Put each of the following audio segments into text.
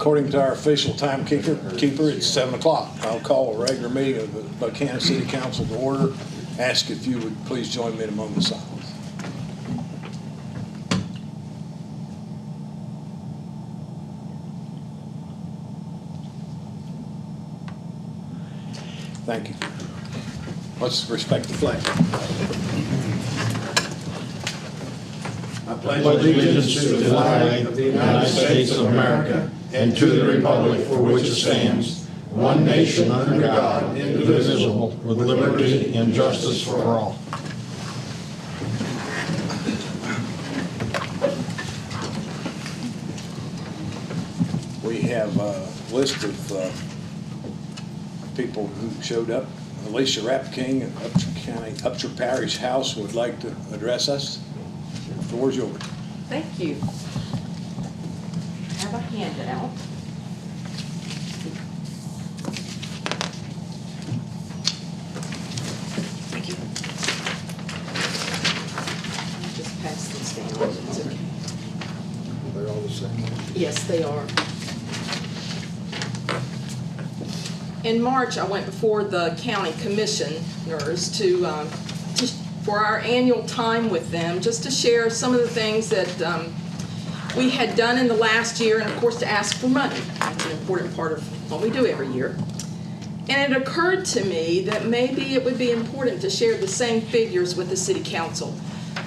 According to our official timekeeper, it's 7 o'clock. I'll call a regular meeting of the Buckhannon City Council to order. Ask if you would please join me in a moment of silence. Thank you. Let's respect the flag. I pledge allegiance to the flag of the United States of America and to the republic for which it stands, one nation under God, indivisible, with liberty and justice for all. We have a list of people who showed up. Alicia Rappking of Upshur Parish House would like to address us. The floor is yours. Thank you. I have a handout. Thank you. Just pass these down. It's okay. They're all the same. Yes, they are. In March, I went before the county commissioners for our annual time with them, just to share some of the things that we had done in the last year, and of course to ask for money. That's an important part of what we do every year. And it occurred to me that maybe it would be important to share the same figures with the City Council,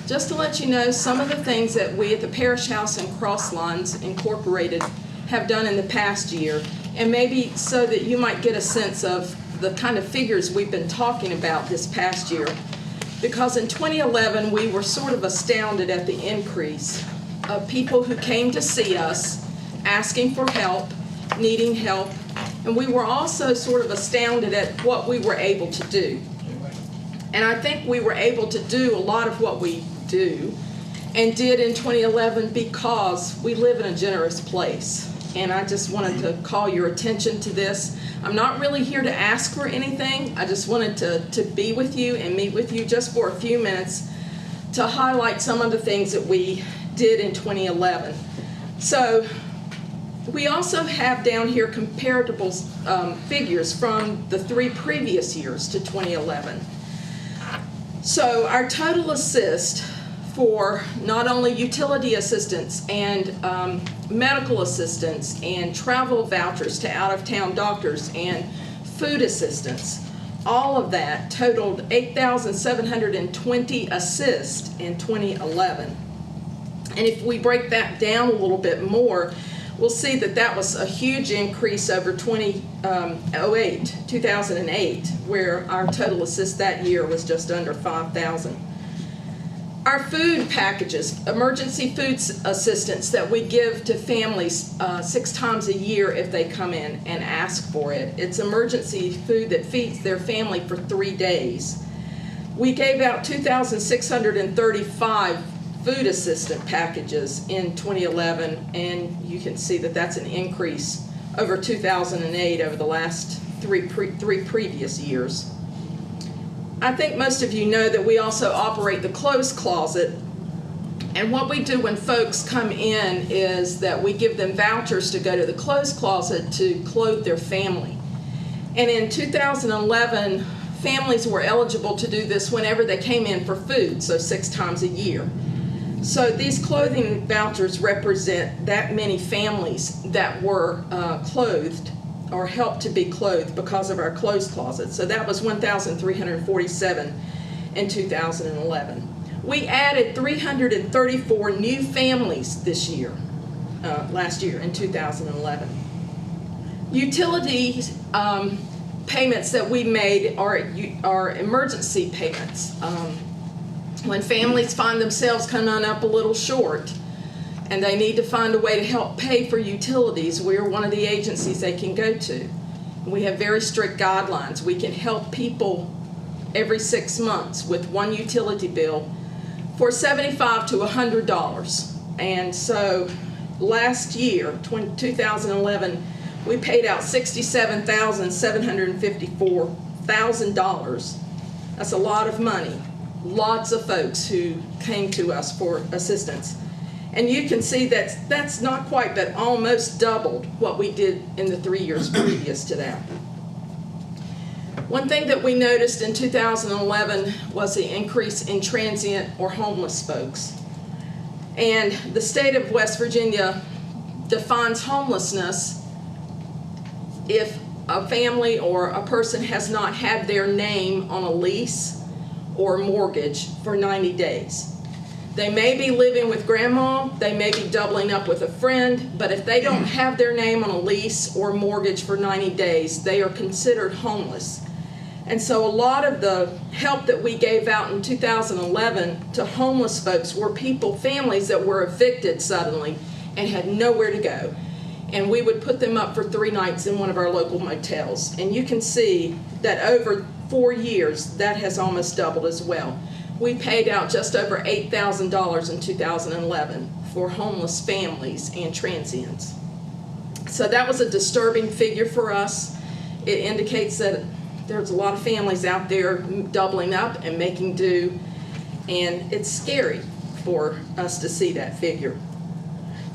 just to let you know some of the things that we at the Parish House and Crosslines Incorporated have done in the past year, and maybe so that you might get a sense of the kind of figures we've been talking about this past year. Because in 2011, we were sort of astounded at the increase of people who came to see us asking for help, needing help, and we were also sort of astounded at what we were able to do. And I think we were able to do a lot of what we do and did in 2011 because we live in a generous place. And I just wanted to call your attention to this. I'm not really here to ask for anything. I just wanted to be with you and meet with you just for a few minutes to highlight some of the things that we did in 2011. So we also have down here comparable figures from the 3 previous years to 2011. So our total assist for not only utility assistance and medical assistance and travel vouchers to out-of-town doctors and food assistance, all of that totaled 8,720 assists in 2011. And if we break that down a little bit more, we'll see that that was a huge increase over 2008, where our total assist that year was just under 5,000. Our food packages, emergency food assistance that we give to families 6 times a year if they come in and ask for it. It's emergency food that feeds their family for 3 days. We gave out 2,635 food assistant packages in 2011, and you can see that that's an increase over 2008 over the last three previous years. I think most of you know that we also operate the clothes closet, and what we do when folks come in is that we give them vouchers to go to the clothes closet to clothe their family. And in 2011, families were eligible to do this whenever they came in for food, so 6 times a year. So these clothing vouchers represent that many families that were clothed or helped to be clothed because of our clothes closet. So that was 1,347 in 2011. We added 334 new families this year, last year in 2011. Utilities payments that we made are emergency payments. When families find themselves coming up a little short, and they need to find a way to help pay for utilities, we're one of the agencies they can go to. We have very strict guidelines. We can help people every 6 months with one utility bill for $75 to $100. And so last year, 2011, we paid out $67,754,000. That's a lot of money. Lots of folks who came to us for assistance. And you can see that's not quite, but almost doubled what we did in the 3 years previous to that. One thing that we noticed in 2011 was the increase in transient or homeless folks. And the state of West Virginia defines homelessness if a family or a person has not had their name on a lease or mortgage for 90 days. They may be living with grandma, they may be doubling up with a friend, but if they don't have their name on a lease or mortgage for 90 days, they are considered homeless. And so a lot of the help that we gave out in 2011 to homeless folks were families that were evicted suddenly and had nowhere to go. And we would put them up for 3 nights in one of our local motels. And you can see that over 4 years, that has almost doubled as well. We paid out just over $8,000 in 2011 for homeless families and transients. So that was a disturbing figure for us. It indicates that there's a lot of families out there doubling up and making do, and it's scary for us to see that figure.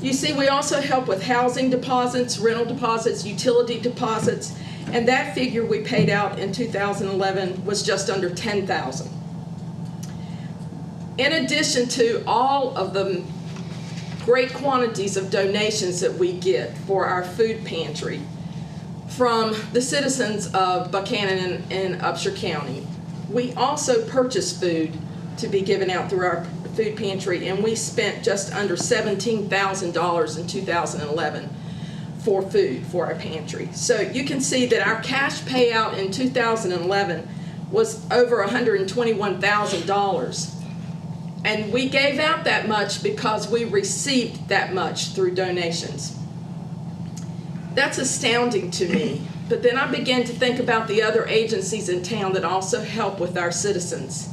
You see, we also help with housing deposits, rental deposits, utility deposits, and that figure we paid out in 2011 was just under $10,000. In addition to all of the great quantities of donations that we get for our food pantry from the citizens of Buckhannon and Upshur County, we also purchase food to be given out through our food pantry, and we spent just under $17,000 in 2011 for food for our pantry. So you can see that our cash payout in 2011 was over $121,000. And we gave out that much because we received that much through donations. That's astounding to me. But then I began to think about the other agencies in town that also help with our citizens.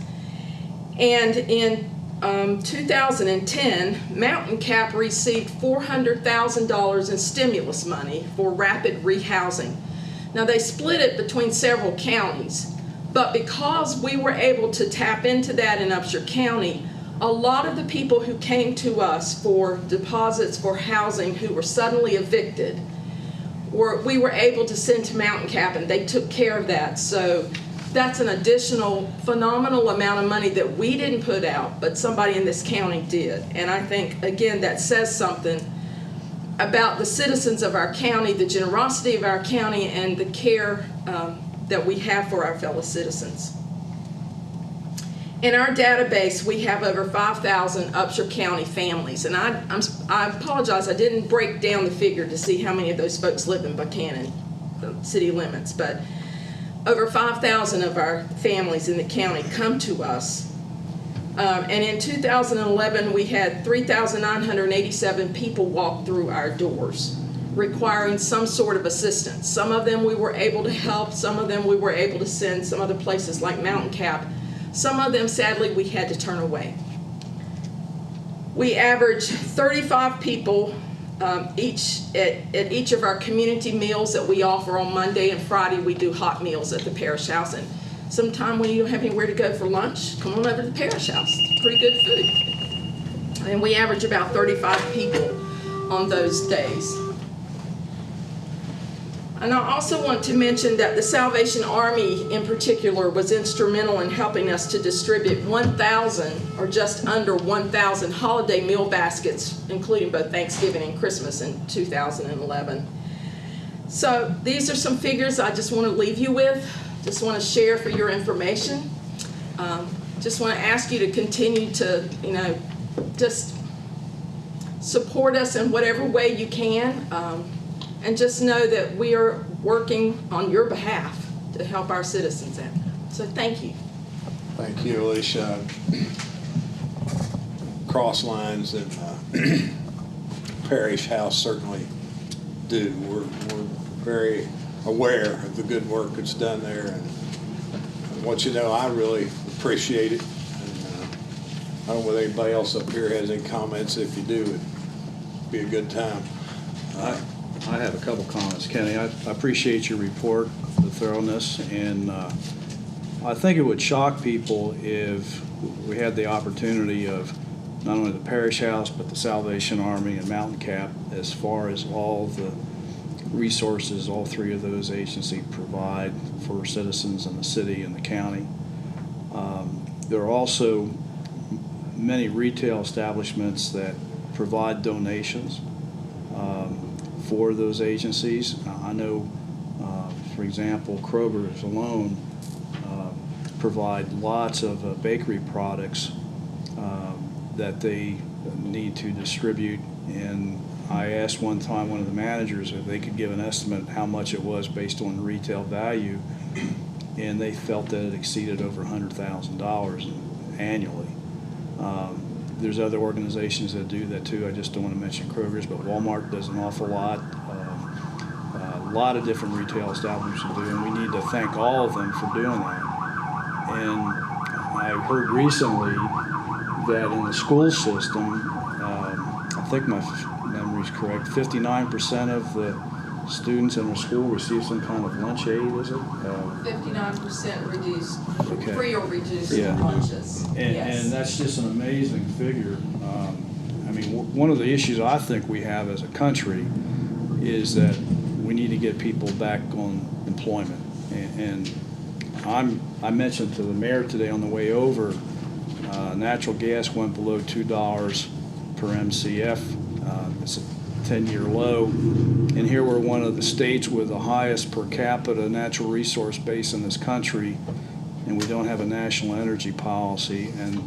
And in 2010, Mountain Cap received $400,000 in stimulus money for rapid rehousing. Now they split it between several counties, but because we were able to tap into that in Upshur County, a lot of the people who came to us for deposits for housing who were suddenly evicted, we were able to send to Mountain Cap, and they took care of that. So that's an additional phenomenal amount of money that we didn't put out, but somebody in this county did. And I think, again, that says something about the citizens of our county, the generosity of our county, and the care that we have for our fellow citizens. In our database, we have over 5,000 Upshur County families, and I apologize, I didn't break down the figure to see how many of those folks live in Buckhannon, the city limits, but over 5,000 of our families in the county come to us. And in 2011, we had 3,987 people walk through our doors, requiring some sort of assistance. Some of them we were able to help, some of them we were able to send some other places like Mountain Cap. Some of them, sadly, we had to turn away. We average 35 people at each of our community meals that we offer on Monday and Friday. We do hot meals at the parish house. And sometime when you don't have anywhere to go for lunch, come on over to the parish house. It's pretty good food. And we average about 35 people on those days. And I also want to mention that the Salvation Army in particular was instrumental in helping us to distribute 1,000 or just under 1,000 holiday meal baskets, including both Thanksgiving and Christmas in 2011. So these are some figures I just want to leave you with, just want to share for your information. Just want to ask you to continue to, just support us in whatever way you can. And just know that we are working on your behalf to help our citizens out. So thank you. Thank you, Alicia. Cross lines and Parish House certainly do. We're very aware of the good work that's done there, and what I really appreciate it. And, I don't know whether anybody else up here has any comments. If you do, it'd be a good time. I have a couple comments, Kenny. I appreciate your report, the thoroughness, and I think it would shock people if we had the opportunity of not only the Parish House, but the Salvation Army and Mountain Cap, as far as all the resources all three of those agencies provide for citizens in the city and the county. There are also many retail establishments that provide donations for those agencies. I know, for example, Kroger's alone provide lots of bakery products that they need to distribute. And I asked one time one of the managers if they could give an estimate how much it was based on retail value, and they felt that it exceeded over $100,000 annually. There's other organizations that do that too. I just don't want to mention Kroger's, but Walmart does an awful lot. A lot of different retail establishments do, and we need to thank all of them for doing that. And I heard recently that in the school system, I think my memory's correct, 59% of the students in the school receive some kind of lunch aid, is it? 59% reduced, Okay. free or reduced Yeah. lunches. Yes. And that's just an amazing figure. I mean, one of the issues I think we have as a country is that we need to get people back on employment. And I mentioned to the mayor today on the way over, natural gas went below $2 per MCF. It's a 10-year low. And here we're one of the states with the highest per capita natural resource base in this country, and we don't have a national energy policy. And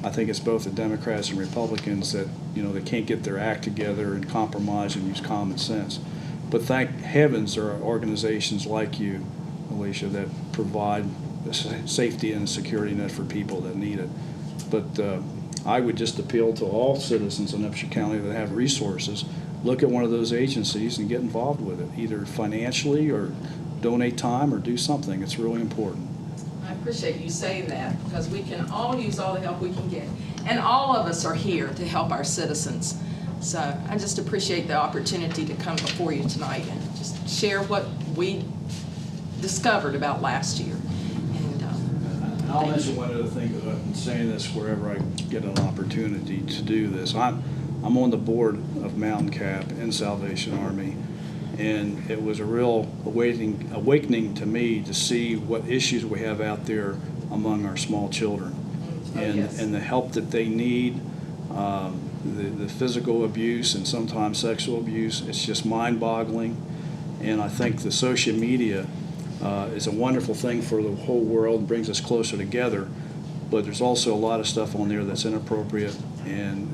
I think it's both the Democrats and Republicans that, they can't get their act together and compromise and use common sense. But thank heavens there are organizations like you, Alicia, that provide a safety and a security net for people that need it. But I would just appeal to all citizens in Upshur County that have resources, look at one of those agencies and get involved with it, either financially or donate time or do something. It's really important. I appreciate you saying that, because we can all use all the help we can get. And all of us are here to help our citizens. So I just appreciate the opportunity to come before you tonight and just share what we discovered about last year. And I'll mention one other thing, because I've been saying this wherever I get an opportunity to do this. I'm on the board of Mountain Cap and Salvation Army, and it was a real awakening to me to see what issues we have out there among our small children, and the help that they need, the physical abuse and sometimes sexual abuse. It's just mind-boggling, and I think the social media is a wonderful thing for the whole world, brings us closer together, but there's also a lot of stuff on there that's inappropriate, and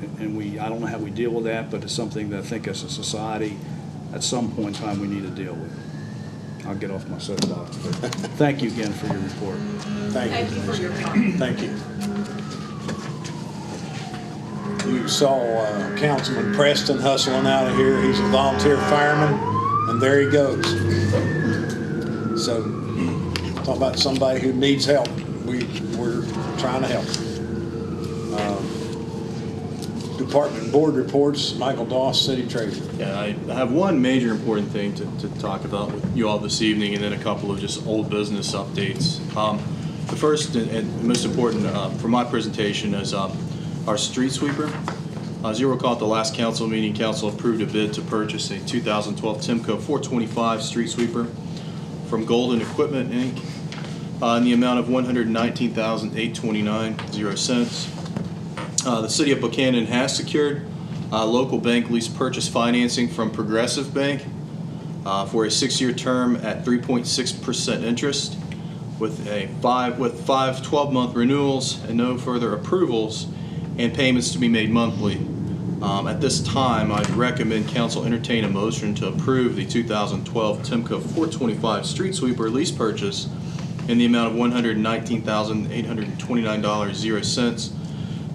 I don't know how we deal with that, but it's something that I think as a society at some point in time we need to deal with. I'll get off my soapbox, but thank you again for your report. thank you for your time. Thank you. You saw Councilman Preston hustling out of here. He's a volunteer fireman, and there he goes. So, talk about somebody who needs help. We're trying to help. Department board reports. Michael Doss, City Treasurer. Yeah, I have one major important thing to talk about with you all this evening, and then a couple of just old business updates. The first and most important for my presentation is our street sweeper. As you recall, at the last council meeting, council approved a bid to purchase a 2012 Timco 425 street sweeper from Golden Equipment, Inc. In the amount of $119,829.00. The city of Buckhannon has secured local bank lease purchase financing from Progressive Bank for a 6-year term at 3.6% interest, with five 12-month renewals and no further approvals, and payments to be made monthly. At this time, I'd recommend council entertain a motion to approve the 2012 Timco 425 street sweeper lease purchase in the amount of $119,829.00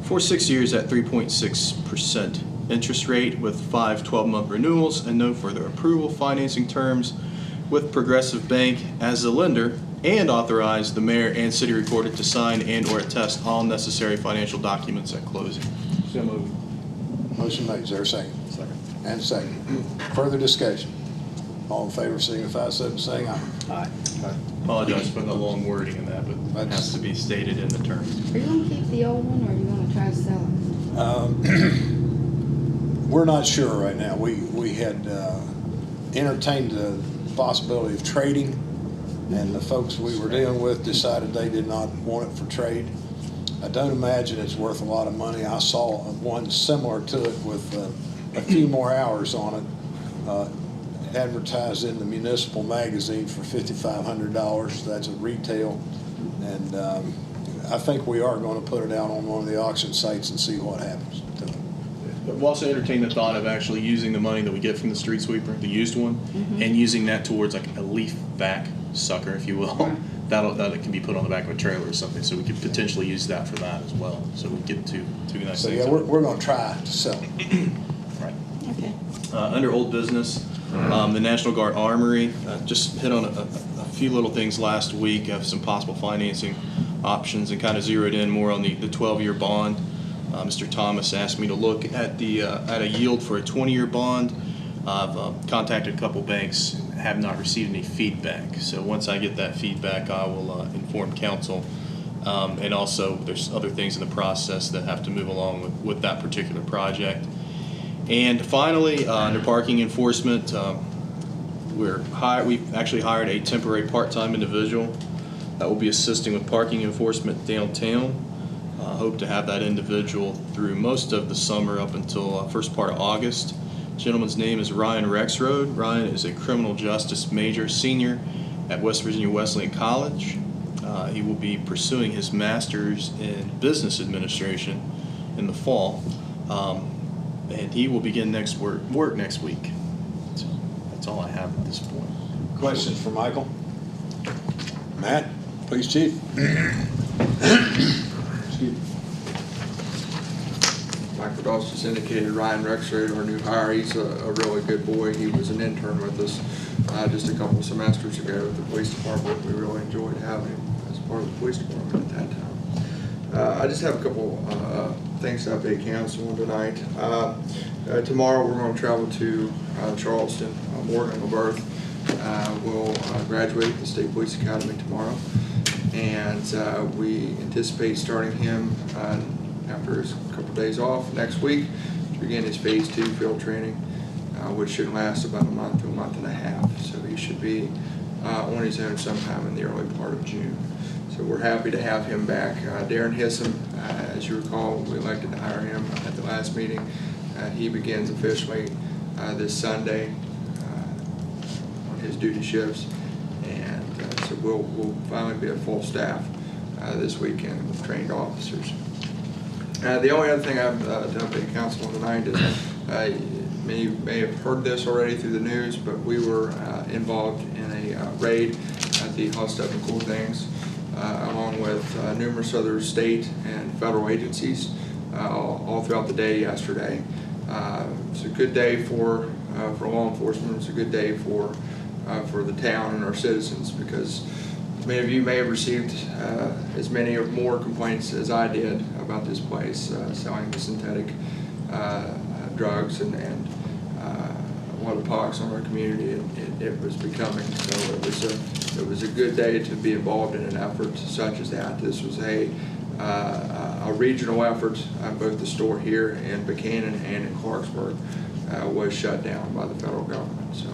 for 6 years at 3.6% interest rate, with 5 12-month renewals and no further approval, financing terms with Progressive Bank as the lender, and authorize the mayor and city recorder to sign and or attest all necessary financial documents at closing. So moved. Motion made. Is there a second? Second. And a second. Further discussion. All in favor, signify so by saying aye. Aye. Apologize for the long wording in that, but it has to be stated in the terms. Are you gonna keep the old one, or are you gonna try to sell it? We're not sure right now. We had entertained the possibility of trading, and the folks we were dealing with decided they did not want it for trade. I don't imagine it's worth a lot of money. I saw one similar to it with a few more hours on it, advertised in the municipal magazine for $5,500. That's a retail, and I think we are going to put it out on one of the auction sites and see what happens. But we'll also entertain the thought of actually using the money that we get from the street sweeper, the used one, and using that towards like a leaf back sucker, if you will. That can be put on the back of a trailer or something, so we could potentially use that for that as well. So we get two nice So things. yeah, we're going to try to sell it. Right. Okay. Under old business, the National Guard Armory, just hit on a few little things last week of some possible financing options and kind of zeroed in more on the 12-year bond. Mr. Thomas asked me to look at at a yield for a 20-year bond. I've contacted a couple banks and have not received any feedback. So once I get that feedback, I will inform council. And also, there's other things in the process that have to move along with that particular project. And finally, under parking enforcement, we've actually hired a temporary part-time individual that will be assisting with parking enforcement downtown. Hope to have that individual through most of the summer up until first part of August. Gentleman's name is Ryan Rexroad. Ryan is a criminal justice major senior at West Virginia Wesleyan College. He will be pursuing his master's in business administration in the fall, and he will begin work next week. So that's all I have at this point. Questions for Michael? Matt, please, Chief. Michael Doss just indicated Ryan Rexroad, our new hire. He's a really good boy. He was an intern with us just a couple of semesters ago at the police department. We really enjoyed having him as part of the police department at that time. I just have a couple things to update council on tonight. Tomorrow we're going to travel to Charleston. Morgan LaBerth will graduate at the State Police Academy tomorrow, and we anticipate starting him after his couple of days off next week to begin his phase 2 field training, which should last about a month to a month and a half. So he should be on his own sometime in the early part of June. So we're happy to have him back. Darren Hissom, as you recall, we elected to hire him at the last meeting. He begins officially this Sunday on his duty shifts, and so we'll finally be a full staff this weekend with trained officers. The only other thing I have to update council on tonight is you may have heard this already through the news, but we were involved in a raid at the Hot Stuff and Cool Things, along with numerous other state and federal agencies all throughout the day yesterday. It's a good day for law enforcement. It's a good day for the town and our citizens, because many of you may have received as many or more complaints as I did about this place selling the synthetic drugs and a lot of pox on our community. It was becoming. So it was a good day to be involved in an effort such as that. This was a regional effort. Both the store here in Buckhannon and in Clarksburg was shut down by the federal government. So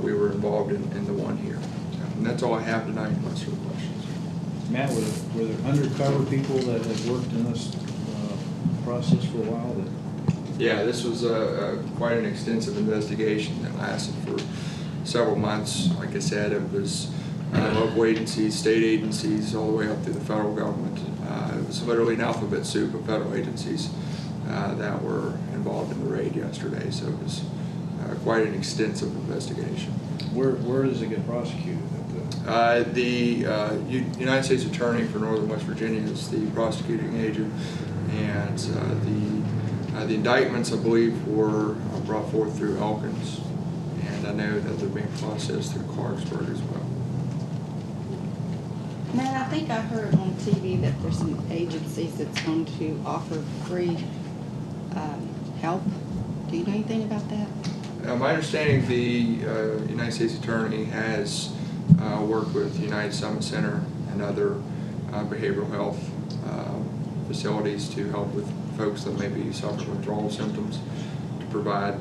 we were involved in the one here. And that's all I have tonight, unless there are questions. Matt, were there undercover people that had worked in this process for a while? Yeah, this was quite an extensive investigation that lasted for several months. Like I said, it was local agencies, state agencies, all the way up through the federal government. It was literally an alphabet soup of federal agencies that were involved in the raid yesterday. So it was quite an extensive investigation. Where does it get prosecuted? The United States Attorney for Northern West Virginia is the prosecuting agent, and the indictments, I believe, were brought forth through Elkins, and I know that they're being processed through Clarksburg as well. Matt, I think I heard on TV that there's some agencies that's going to offer free help. Do you know anything about that? My understanding, the United States Attorney has worked with the United Summit Center and other behavioral health facilities to help with folks that maybe suffer withdrawal symptoms to provide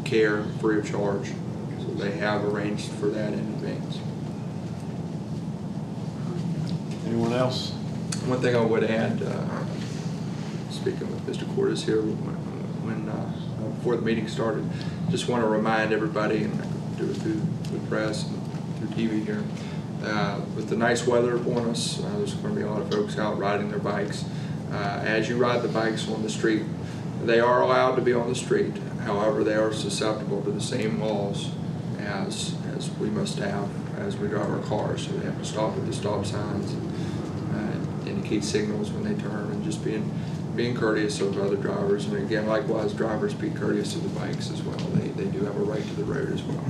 care free of charge. So they have arranged for that in advance. Anyone else? One thing I would add, speaking with Mr. Cordes here, when before the meeting started, just want to remind everybody, and I can do it through the press and through TV here, with the nice weather upon us, there's going to be a lot of folks out riding their bikes. As you ride the bikes on the street, they are allowed to be on the street. However, they are susceptible to the same laws as we must have as we drive our cars. So they have to stop at the stop signs, indicate signals when they turn, and just being courteous of other drivers. And again, likewise, drivers be courteous to the bikes as well. They do have a right to the road as well.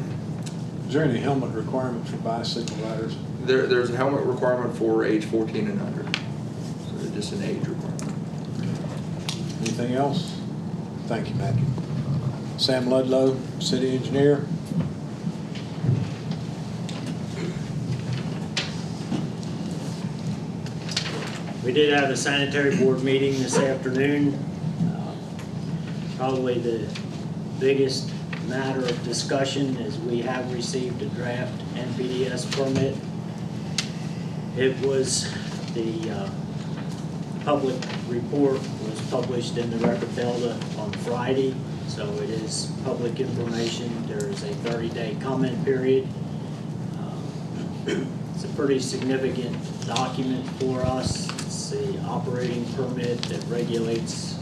Is there any helmet requirement for bicycle riders? There's a helmet requirement for age 14 and under. So just an age requirement. Anything else? Thank you, Mackie. Sam Ludlow, City Engineer. We did have a sanitary board meeting this afternoon. Probably the biggest matter of discussion is we have received a draft NPDS permit. It was the public report was published in the Record-Delta on Friday, so it is public information. There is a 30-day comment period. It's a pretty significant document for us. It's the operating permit that regulates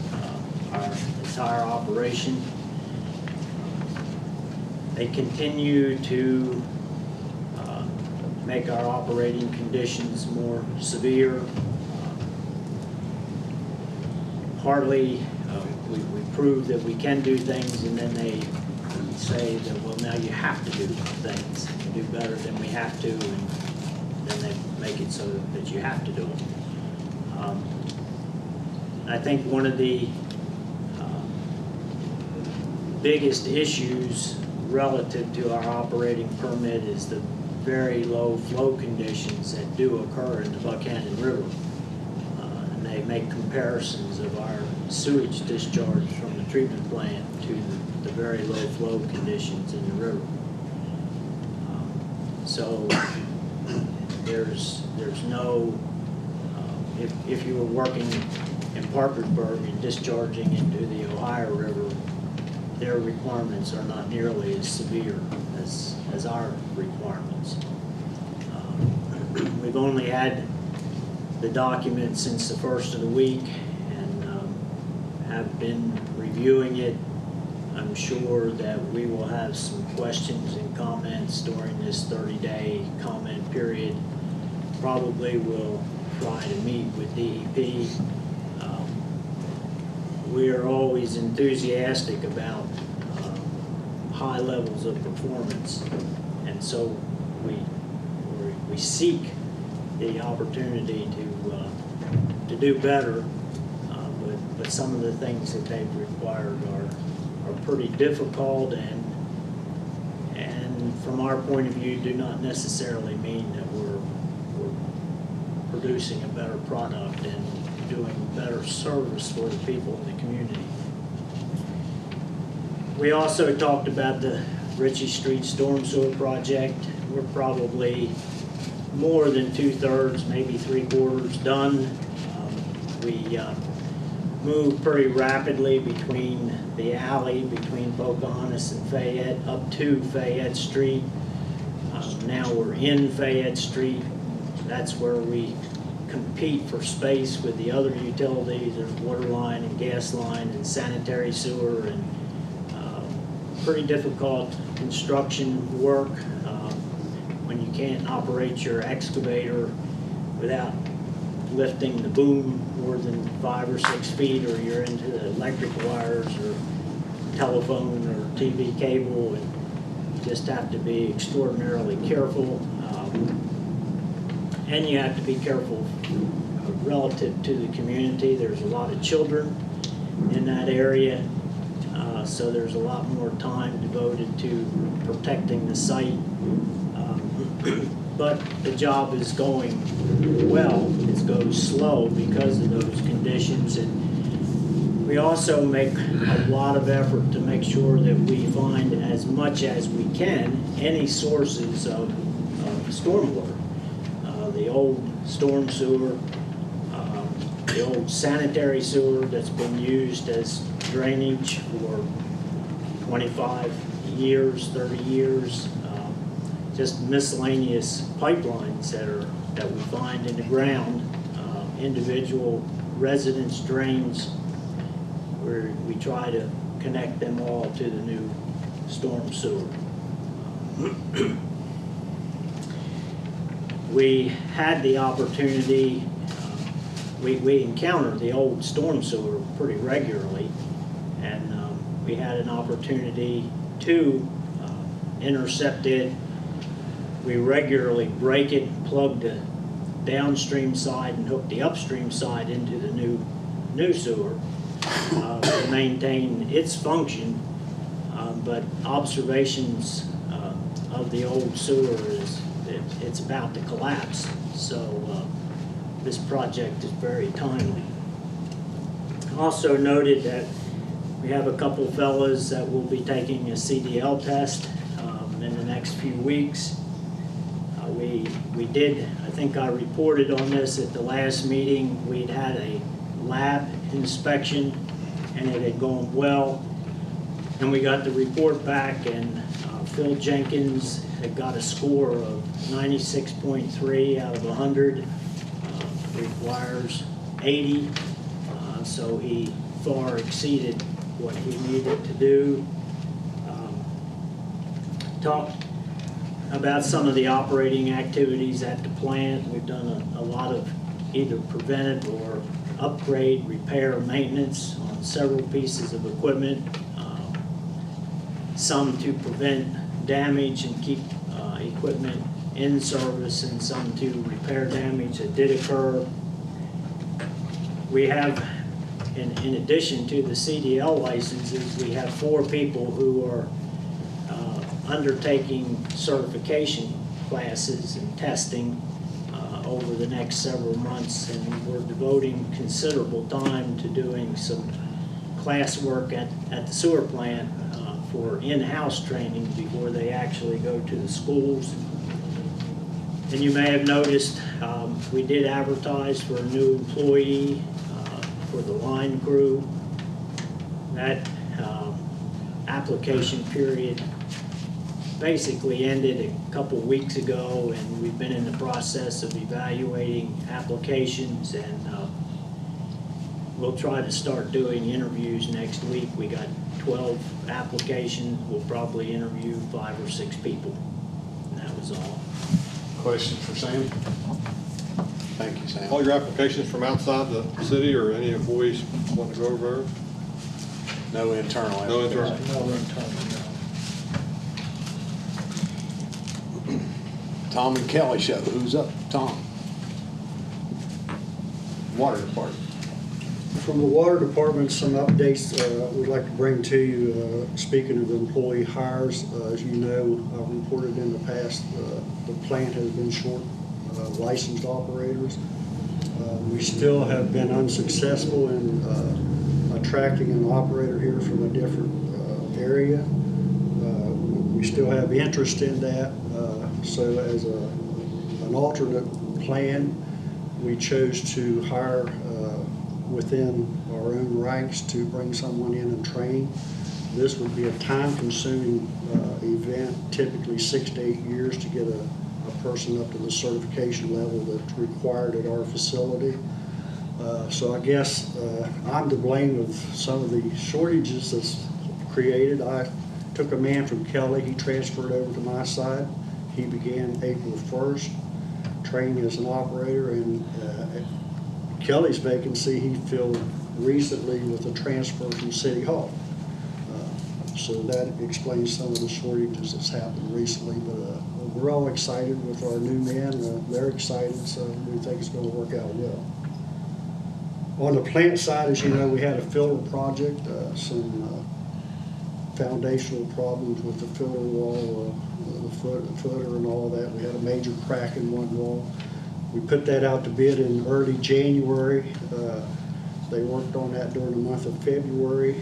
our entire operation. They continue to make our operating conditions more severe. Hardly, we prove that we can do things, and then they say that, well, now you have to do things, and do better than we have to, and then they make it so that you have to do them. I think one of the biggest issues relative to our operating permit is the very low flow conditions that do occur in the Buckhannon River. And they make comparisons of our sewage discharge from the treatment plant to the very low flow conditions in the river. So there's no, if you were working in Parkersburg and discharging into the Ohio River, their requirements are not nearly as severe as our requirements. We've only had the document since the first of the week and have been reviewing it. I'm sure that we will have some questions and comments during this 30-day comment period. Probably will try to meet with DEP. We are always enthusiastic about high levels of performance, and so we seek the opportunity to do better. But some of the things that they've required are pretty difficult, and from our point of view, do not necessarily mean that we're producing a better product and doing better service for the people in the community. We also talked about the Ritchie Street Storm Sewer Project. We're probably more than 2/3, maybe 3/4 done. We moved pretty rapidly between the alley between Buckhannon and Fayette up to Fayette Street. Now we're in Fayette Street. That's where we compete for space with the other utilities. There's water line and gas line and sanitary sewer, and pretty difficult construction work when you can't operate your excavator without lifting the boom more than 5 or 6 feet, or you're into the electric wires or telephone or TV cable, and you just have to be extraordinarily careful. And you have to be careful relative to the community. There's a lot of children in that area, so there's a lot more time devoted to protecting the site. But the job is going well. It goes slow because of those conditions, and We also make a lot of effort to make sure that we find as much as we can any sources of stormwater. The old storm sewer, the old sanitary sewer that's been used as drainage for 25 years, 30 years, just miscellaneous pipelines that we find in the ground, individual residence drains, where we try to connect them all to the new storm sewer. We had the opportunity, we encountered the old storm sewer pretty regularly, and we had an opportunity to intercept it. We regularly break it, plug the downstream side and hook the upstream side into the new sewer to maintain its function, but observations of the old sewer is it's about to collapse. So this project is very timely. Also noted that we have a couple fellas that will be taking a CDL test in the next few weeks. We did, I think I reported on this at the last meeting, we'd had a lab inspection and it had gone well. And we got the report back, and Phil Jenkins had got a score of 96.3 out of 100, requires 80, so he far exceeded what he needed to do. Talked about some of the operating activities at the plant. We've done a lot of either preventive or upgrade, repair, maintenance on several pieces of equipment, some to prevent damage and keep equipment in service, and some to repair damage that did occur. We have, in addition to the CDL licenses, we have 4 people who are undertaking certification classes and testing over the next several months, and we're devoting considerable time to doing some class work at the sewer plant for in-house training before they actually go to the schools. And you may have noticed we did advertise for a new employee for the line crew. That application period basically ended a couple weeks ago, and we've been in the process of evaluating applications, and we'll try to start doing interviews next week. We got 12 applications. We'll probably interview 5 or 6 people. And that was all. Question for Sam? Thank you, Sam. All your applications from outside the city, or any employees want to go over? No internal. No internal. Tom and Kelly show. Who's up? Tom. Water Department. From the Water Department, some updates we'd like to bring to you. Speaking of employee hires, as you know, I've reported in the past, the plant has been short licensed operators. We still have been unsuccessful in attracting an operator here from a different area. We still have interest in that. So as an alternate plan, we chose to hire within our own ranks to bring someone in and train. This would be a time-consuming event, typically 6 to 8 years to get a person up to the certification level that's required at our facility. So I guess I'm to blame of some of the shortages that's created. I took a man from Kelly, he transferred over to my side. He began April 1st, training as an operator, and Kelly's vacancy he filled recently with a transfer from City Hall. So that explains some of the shortages that's happened recently, but we're all excited with our new men. They're excited, so we think it's going to work out well. On the plant side, as you know, we had a filter project, some foundational problems with the filter wall, the footer and all that. We had a major crack in one wall. We put that out to bid in early January. They worked on that during the month of February.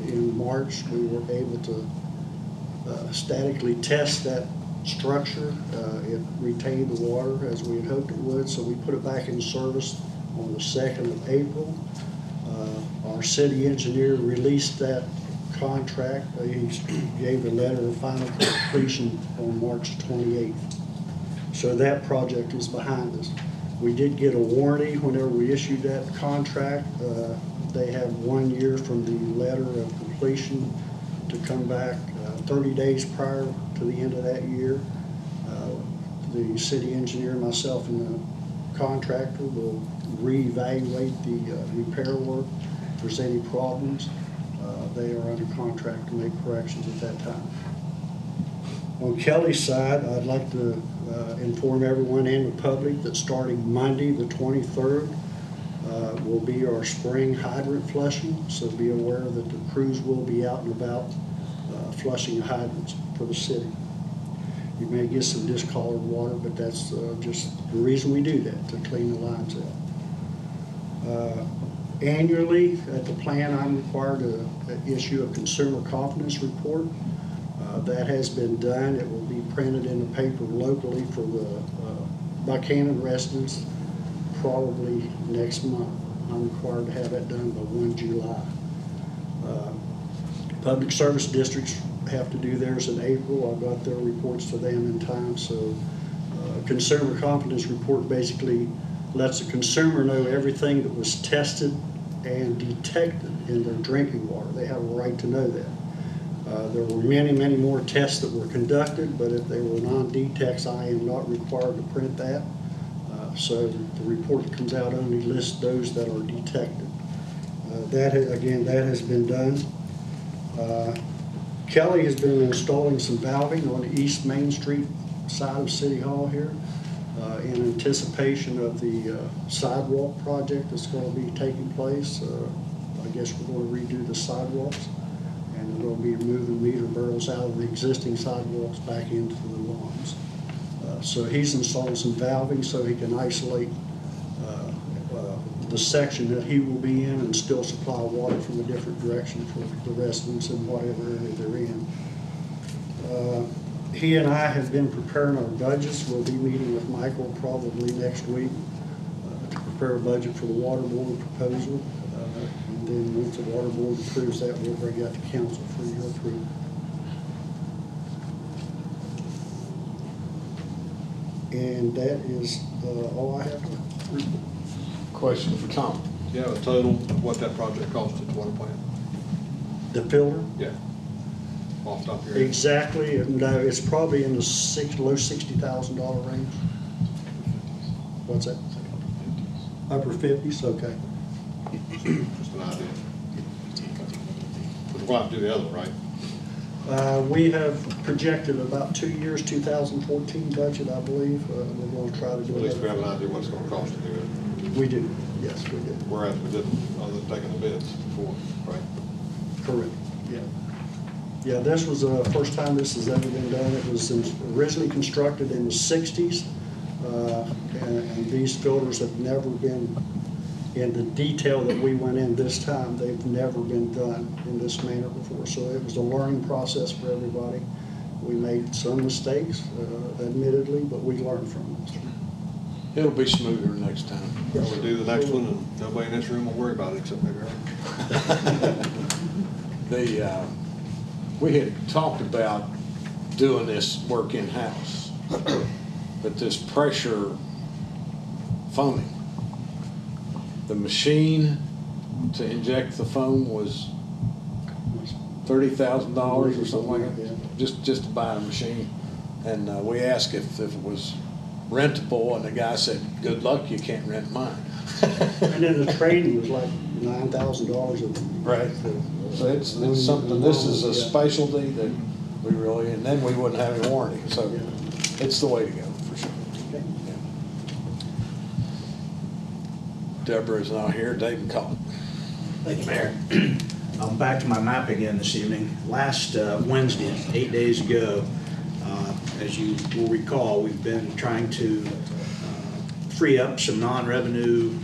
In March, we were able to statically test that structure. It retained the water as we had hoped it would, so we put it back in service on the 2nd of April. Our city engineer released that contract. He gave a letter of final completion on March 28th. So that project is behind us. We did get a warranty whenever we issued that contract. They have 1 year from the letter of completion to come back 30 days prior to the end of that year. The city engineer, myself, and the contractor will reevaluate the repair work. If there's any problems, they are under contract to make corrections at that time. On Kelly's side, I'd like to inform everyone and the public that starting Monday, the 23rd, will be our spring hydrant flushing, so be aware that the crews will be out and about flushing hydrants for the city. You may get some discolored water, but that's just the reason we do that, to clean the lines out. Annually, at the plant, I'm required to issue a consumer confidence report. That has been done. It will be printed in the paper locally for the Buckhannon residents probably next month. I'm required to have that done by 1 July. Public service districts have to do theirs in April. I got their reports to them in time, so consumer confidence report basically lets the consumer know everything that was tested and detected in their drinking water. They have a right to know that. There were many, many more tests that were conducted, but if they were non-detects, I am not required to print that. So the report that comes out only lists those that are detected. That has been done. Kelly has been installing some valving on the East Main Street side of City Hall here in anticipation of the sidewalk project that's going to be taking place. I guess we're going to redo the sidewalks, and we're going to be moving meter barrels out of the existing sidewalks back into the lawns. So he's installing some valving so he can isolate the section that he will be in and still supply water from a different direction for the residents in whatever area they're in. He and I have been preparing our budgets. We'll be meeting with Michael probably next week to prepare a budget for the water board proposal. And then once the water board approves that, we'll bring that to council for your approval. And that is all I have to report. Question for Tom. Do you have a total of what that project cost at the water plant? The filter? Yeah. Off the top of your head. Exactly, no, it's probably in the low $60,000 range. What's that? Upper 50s, okay. Just an idea. But we're going to have to do the other, right? We have projected about 2 years, 2014 budget, I believe. We're going to try to do At least we have an it. idea what it's going to cost to do it. We do, yes, we do. Whereas we didn't, other than taking the bids before, right? Correct, yeah. Yeah, this was the first time this has ever been done. It was originally constructed in the 60s, and these filters have never been in the detail that we went in this time. They've never been done in this manner before, so it was a learning process for everybody. We made some mistakes, admittedly, but we learned from them. It'll be smoother next time. We'll do the next one, and nobody in this room will worry about it except maybe her. We had talked about doing this work in-house, but this pressure foaming, the machine to inject the foam was $30,000 or something like that, just to buy a machine. And we asked if it was rentable, and the guy said, "Good luck, you can't rent mine." And then the training was like $9,000. Right. So it's something, this is a specialty that we really, and then we wouldn't have any warranty, so it's the way to go, for sure. Yeah. Deborah's not here, Dave can call it. Thank you, Mayor. I'm back to my map again this evening. Last Wednesday, 8 days ago, as you will recall, we've been trying to free up some non-revenue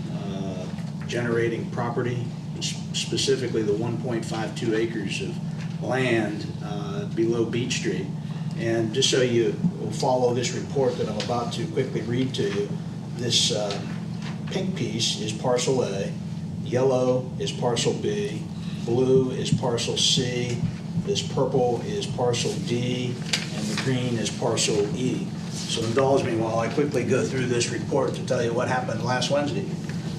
generating property, specifically the 1.52 acres of land below Beach Street. And just so you will follow this report that I'm about to quickly read to you, this pink piece is parcel A, yellow is parcel B, blue is parcel C, this purple is parcel D, and the green is parcel E. So indulge me while I quickly go through this report to tell you what happened last Wednesday.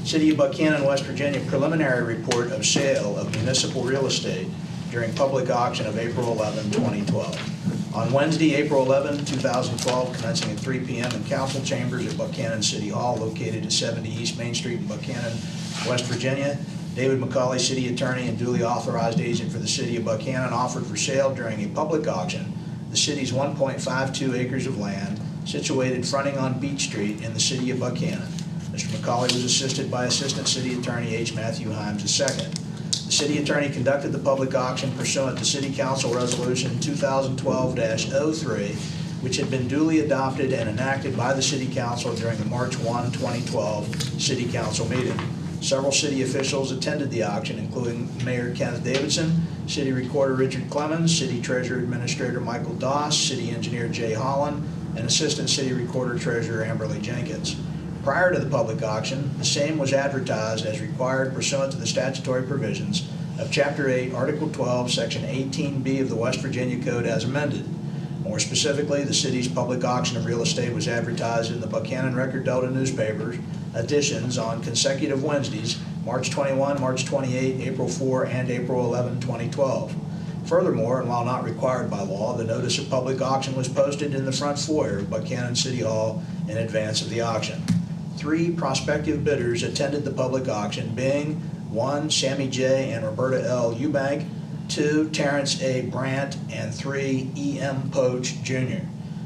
City of Buckhannon, West Virginia preliminary report of sale of municipal real estate during public auction of April 11, 2012. On Wednesday, April 11, 2012, commencing at 3 p.m. in council chambers at Buckhannon City Hall, located at 70 East Main Street in Buckhannon, West Virginia, David McCauley, city attorney and duly authorized agent for the city of Buckhannon, offered for sale during a public auction the city's 1.52 acres of land situated fronting on Beach Street in the city of Buckhannon. Mr. McCauley was assisted by Assistant City Attorney H. Matthew Himes II. The city attorney conducted the public auction pursuant to City Council Resolution 2012-03, which had been duly adopted and enacted by the City Council during the March 1, 2012 City Council meeting. Several city officials attended the auction, including Mayor Kenneth Davidson, City Recorder Richard Clemens, City Treasurer Administrator Michael Doss, City Engineer Jay Holland, and Assistant City Recorder Treasurer Amberly Jenkins. Prior to the public auction, the same was advertised as required pursuant to the statutory provisions of Chapter 8, Article 12, Section 18B of the West Virginia Code as amended. More specifically, the city's public auction of real estate was advertised in the Buckhannon Record Delta newspapers editions on consecutive Wednesdays, March 21, March 28, April 4, and April 11, 2012. Furthermore, and while not required by law, the notice of public auction was posted in the front foyer of Buckhannon City Hall in advance of the auction. 3 prospective bidders attended the public auction, being 1, Sammy J. and Roberta L. Eubank, 2, Terrence A. Brandt, and 3, E.M. Poach, Jr.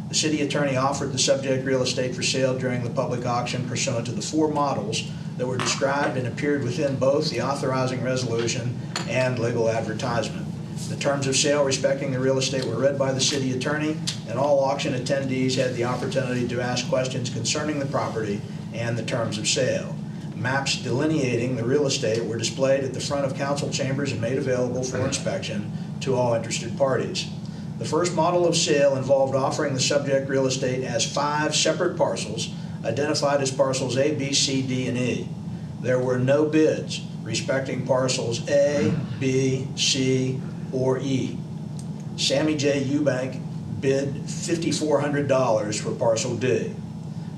The city attorney offered the subject real estate for sale during the public auction pursuant to the 4 models that were described and appeared within both the authorizing resolution and legal advertisement. The terms of sale respecting the real estate were read by the city attorney, and all auction attendees had the opportunity to ask questions concerning the property and the terms of sale. Maps delineating the real estate were displayed at the front of council chambers and made available for inspection to all interested parties. The first model of sale involved offering the subject real estate as 5 separate parcels identified as parcels A, B, C, D, and E. There were no bids respecting parcels A, B, C, or E. Sammy J. Eubank bid $5,400 for parcel D.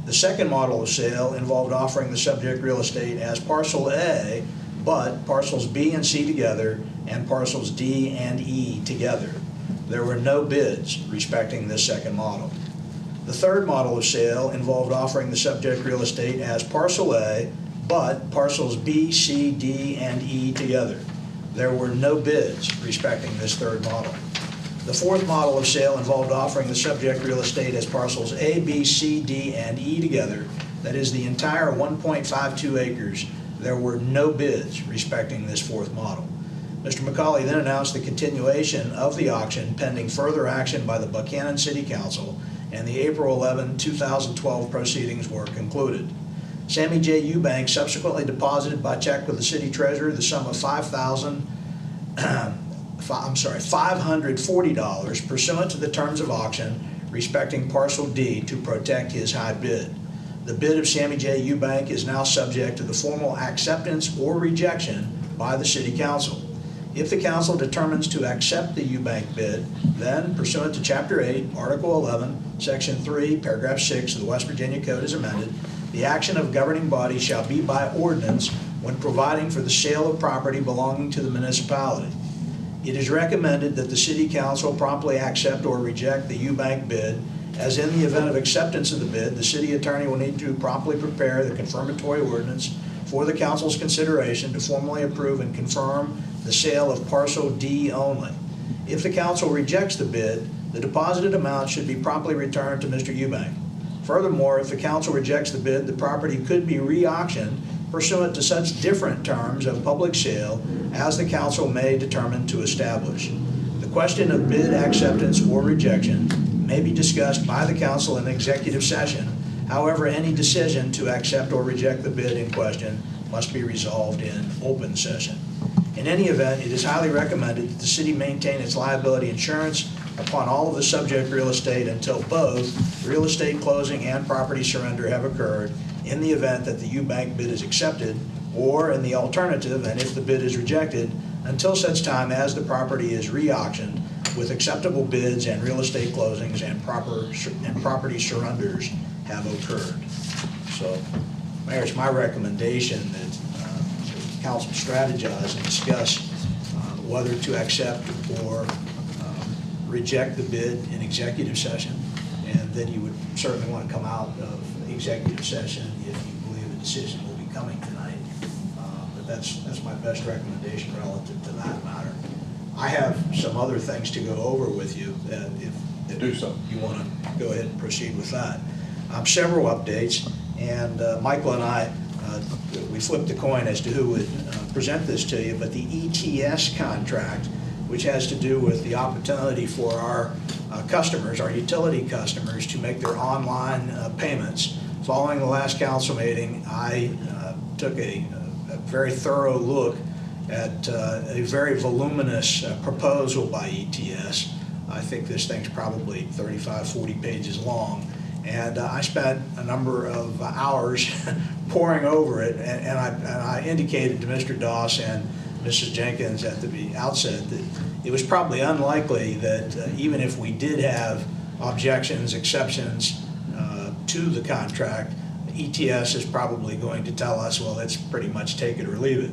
The second model of sale involved offering the subject real estate as parcel A, but parcels B and C together and parcels D and E together. There were no bids respecting this second model. The third model of sale involved offering the subject real estate as parcel A, but parcels B, C, D, and E together. There were no bids respecting this third model. The fourth model of sale involved offering the subject real estate as parcels A, B, C, D, and E together, that is the entire 1.52 acres. There were no bids respecting this fourth model. Mr. McCauley then announced the continuation of the auction pending further action by the Buckhannon City Council, and the April 11, 2012 proceedings were concluded. Sammy J. Eubank subsequently deposited by check with the city treasurer the sum of $540 pursuant to the terms of auction respecting parcel D to protect his high bid. The bid of Sammy J. Eubank is now subject to the formal acceptance or rejection by the City Council. If the Council determines to accept the Eubank bid, then pursuant to Chapter 8, Article 11, Section 3, Paragraph 6 of the West Virginia Code as amended, the action of governing body shall be by ordinance when providing for the sale of property belonging to the municipality. It is recommended that the City Council promptly accept or reject the Eubank bid, as in the event of acceptance of the bid, the City Attorney will need to promptly prepare the confirmatory ordinance for the Council's consideration to formally approve and confirm the sale of parcel D only. If the Council rejects the bid, the deposited amount should be promptly returned to Mr. Eubank. Furthermore, if the Council rejects the bid, the property could be re-auctioned pursuant to such different terms of public sale as the Council may determine to establish. The question of bid acceptance or rejection may be discussed by the Council in executive session. However, any decision to accept or reject the bid in question must be resolved in open session. In any event, it is highly recommended that the city maintain its liability insurance upon all of the subject real estate until both real estate closing and property surrender have occurred, in the event that the U-Bank bid is accepted, or in the alternative, and if the bid is rejected, until such time as the property is re-auctioned with acceptable bids and real estate closings and property surrenders have occurred. So, Mayor, it's my recommendation that the council strategize and discuss whether to accept or reject the bid in executive session, and then you would certainly want to come out of executive session if you believe a decision will be coming tonight. But that's my best recommendation relative to that matter. I have some other things to go over with you if Do so. you want to go ahead and proceed with that. Several updates, and Michael and I, we flipped the coin as to who would present this to you, but the ETS contract, which has to do with the opportunity for our customers, our utility customers, to make their online payments. Following the last council meeting, I took a very thorough look at a very voluminous proposal by ETS. I think this thing's probably 35, 40 pages long. And I spent a number of hours poring over it, and I indicated to Mr. Doss and Mrs. Jenkins at the outset that it was probably unlikely that even if we did have objections, exceptions to the contract, ETS is probably going to tell us, well, let's pretty much take it or leave it.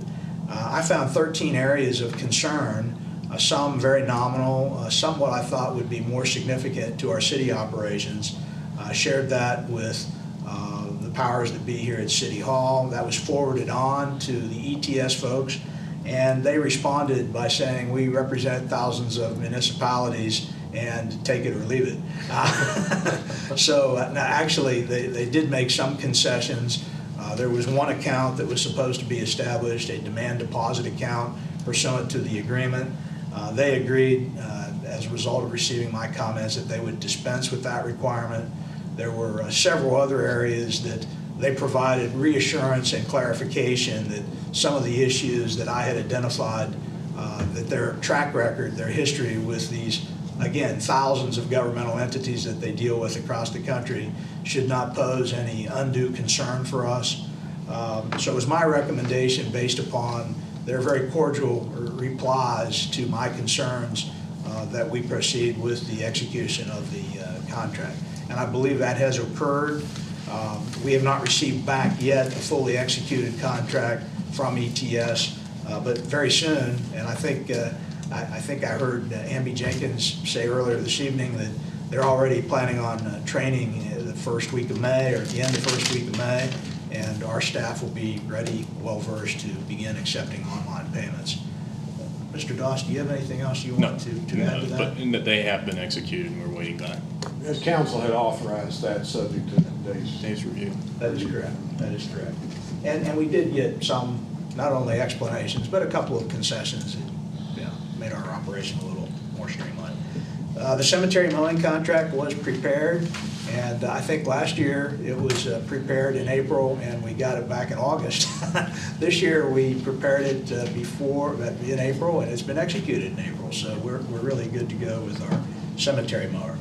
I found 13 areas of concern, some very nominal, some what I thought would be more significant to our city operations. I shared that with the powers that be here at City Hall. That was forwarded on to the ETS folks, and they responded by saying, we represent thousands of municipalities and take it or leave it. So now actually they did make some concessions. There was one account that was supposed to be established, a demand deposit account pursuant to the agreement. They agreed as a result of receiving my comments that they would dispense with that requirement. There were several other areas that they provided reassurance and clarification that some of the issues that I had identified, that their track record, their history with these, again, thousands of governmental entities that they deal with across the country should not pose any undue concern for us. So it was my recommendation, based upon their very cordial replies to my concerns, that we proceed with the execution of the contract. And I believe that has occurred. We have not received back yet a fully executed contract from ETS, but very soon, and I think I heard Amby Jenkins say earlier this evening that they're already planning on training the first week of May, or at the end of the first week of May, and our staff will be ready, well-versed to begin accepting online payments. Mr. Doss, do you have anything else you want to add to that? But in that they have been executed and we're waiting back. As council had authorized that, subject to Days review. That is correct. That is correct. And we did get some, not only explanations, but a couple of concessions that made our operation a little more streamlined. The cemetery mowing contract was prepared, and I think last year it was prepared in April, and we got it back in August. This year we prepared it in April, and it's been executed in April, so we're really good to go with our cemetery mower.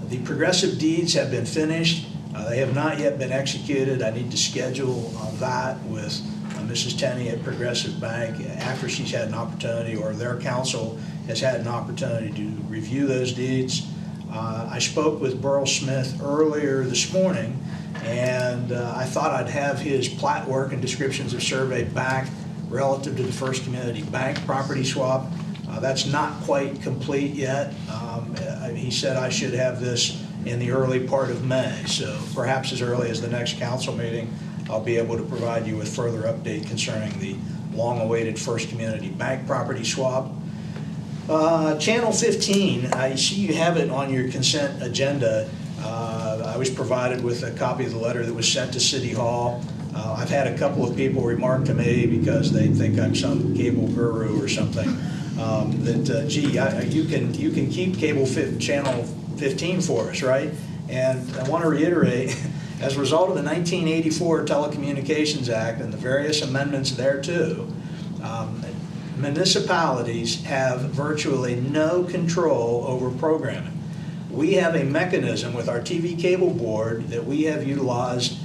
The progressive deeds have been finished. They have not yet been executed. I need to schedule that with Mrs. Tenney at Progressive Bank after she's had an opportunity, or their counsel has had an opportunity to review those deeds. I spoke with Burl Smith earlier this morning, and I thought I'd have his plat work and descriptions of survey back relative to the First Community Bank property swap. That's not quite complete yet. He said I should have this in the early part of May, so perhaps as early as the next council meeting, I'll be able to provide you with further update concerning the long-awaited First Community Bank property swap. Channel 15, I see you have it on your consent agenda. I was provided with a copy of the letter that was sent to City Hall. I've had a couple of people remark to me, because they think I'm some cable guru or something, gee, you can keep channel 15 for us, right? And I want to reiterate, As a result of the 1984 Telecommunications Act and the various amendments thereto, municipalities have virtually no control over programming. We have a mechanism with our TV cable board that we have utilized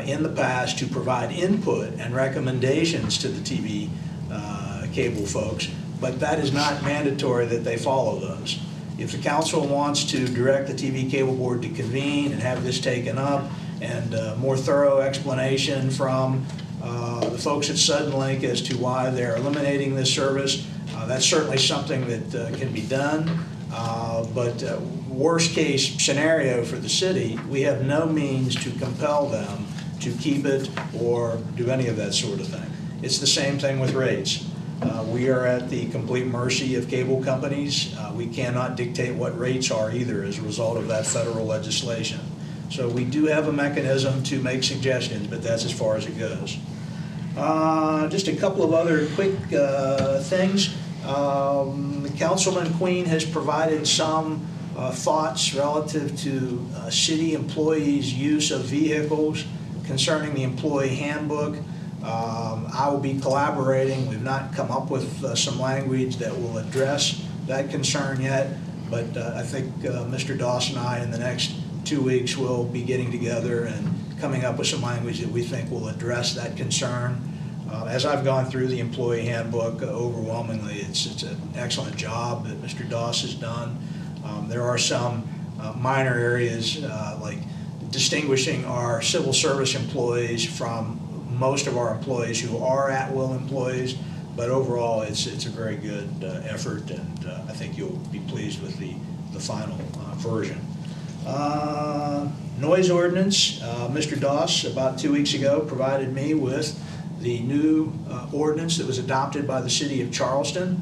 in the past to provide input and recommendations to the TV cable folks, but that is not mandatory that they follow those. If the council wants to direct the TV cable board to convene and have this taken up, and more thorough explanation from the folks at Suddenlink as to why they're eliminating this service, that's certainly something that can be done. But worst case scenario for the city, we have no means to compel them to keep it or do any of that sort of thing. It's the same thing with rates. We are at the complete mercy of cable companies. We cannot dictate what rates are either as a result of that federal legislation. So we do have a mechanism to make suggestions, but that's as far as it goes. Just a couple of other quick things. Councilman Queen has provided some thoughts relative to city employees' use of vehicles concerning the employee handbook. I will be collaborating. We've not come up with some language that will address that concern yet, but I think Mr. Doss and I in the next 2 weeks will be getting together and coming up with some language that we think will address that concern. As I've gone through the employee handbook, overwhelmingly it's an excellent job that Mr. Doss has done. There are some minor areas like distinguishing our civil service employees from most of our employees who are at-will employees, but overall it's a very good effort, and I think you'll be pleased with the final version. Noise ordinance, Mr. Doss about 2 weeks ago provided me with the new ordinance that was adopted by the city of Charleston.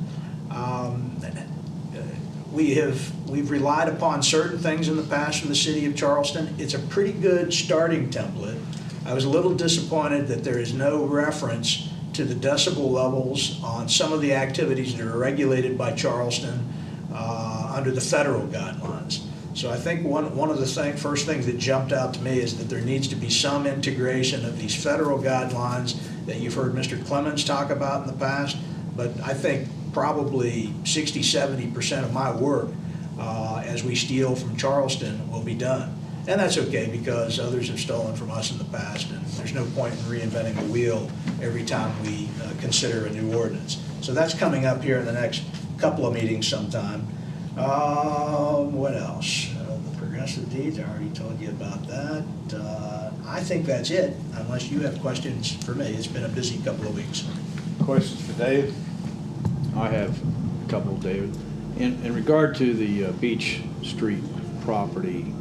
We've relied upon certain things in the past from the city of Charleston. It's a pretty good starting template. I was a little disappointed that there is no reference to the decibel levels on some of the activities that are regulated by Charleston under the federal guidelines. So I think one of the first things that jumped out to me is that there needs to be some integration of these federal guidelines that you've heard Mr. Clemens talk about in the past, but I think probably 60–70% of my work as we steal from Charleston will be done. And that's okay, because others have stolen from us in the past, and there's no point in reinventing the wheel every time we consider a new ordinance. So that's coming up here in the next couple of meetings sometime. What else? The progressive deeds, I already told you about that. I think that's it, unless you have questions for me. It's been a busy couple of weeks. Questions for Dave? I have a couple, David. In regard to the Beach Street property,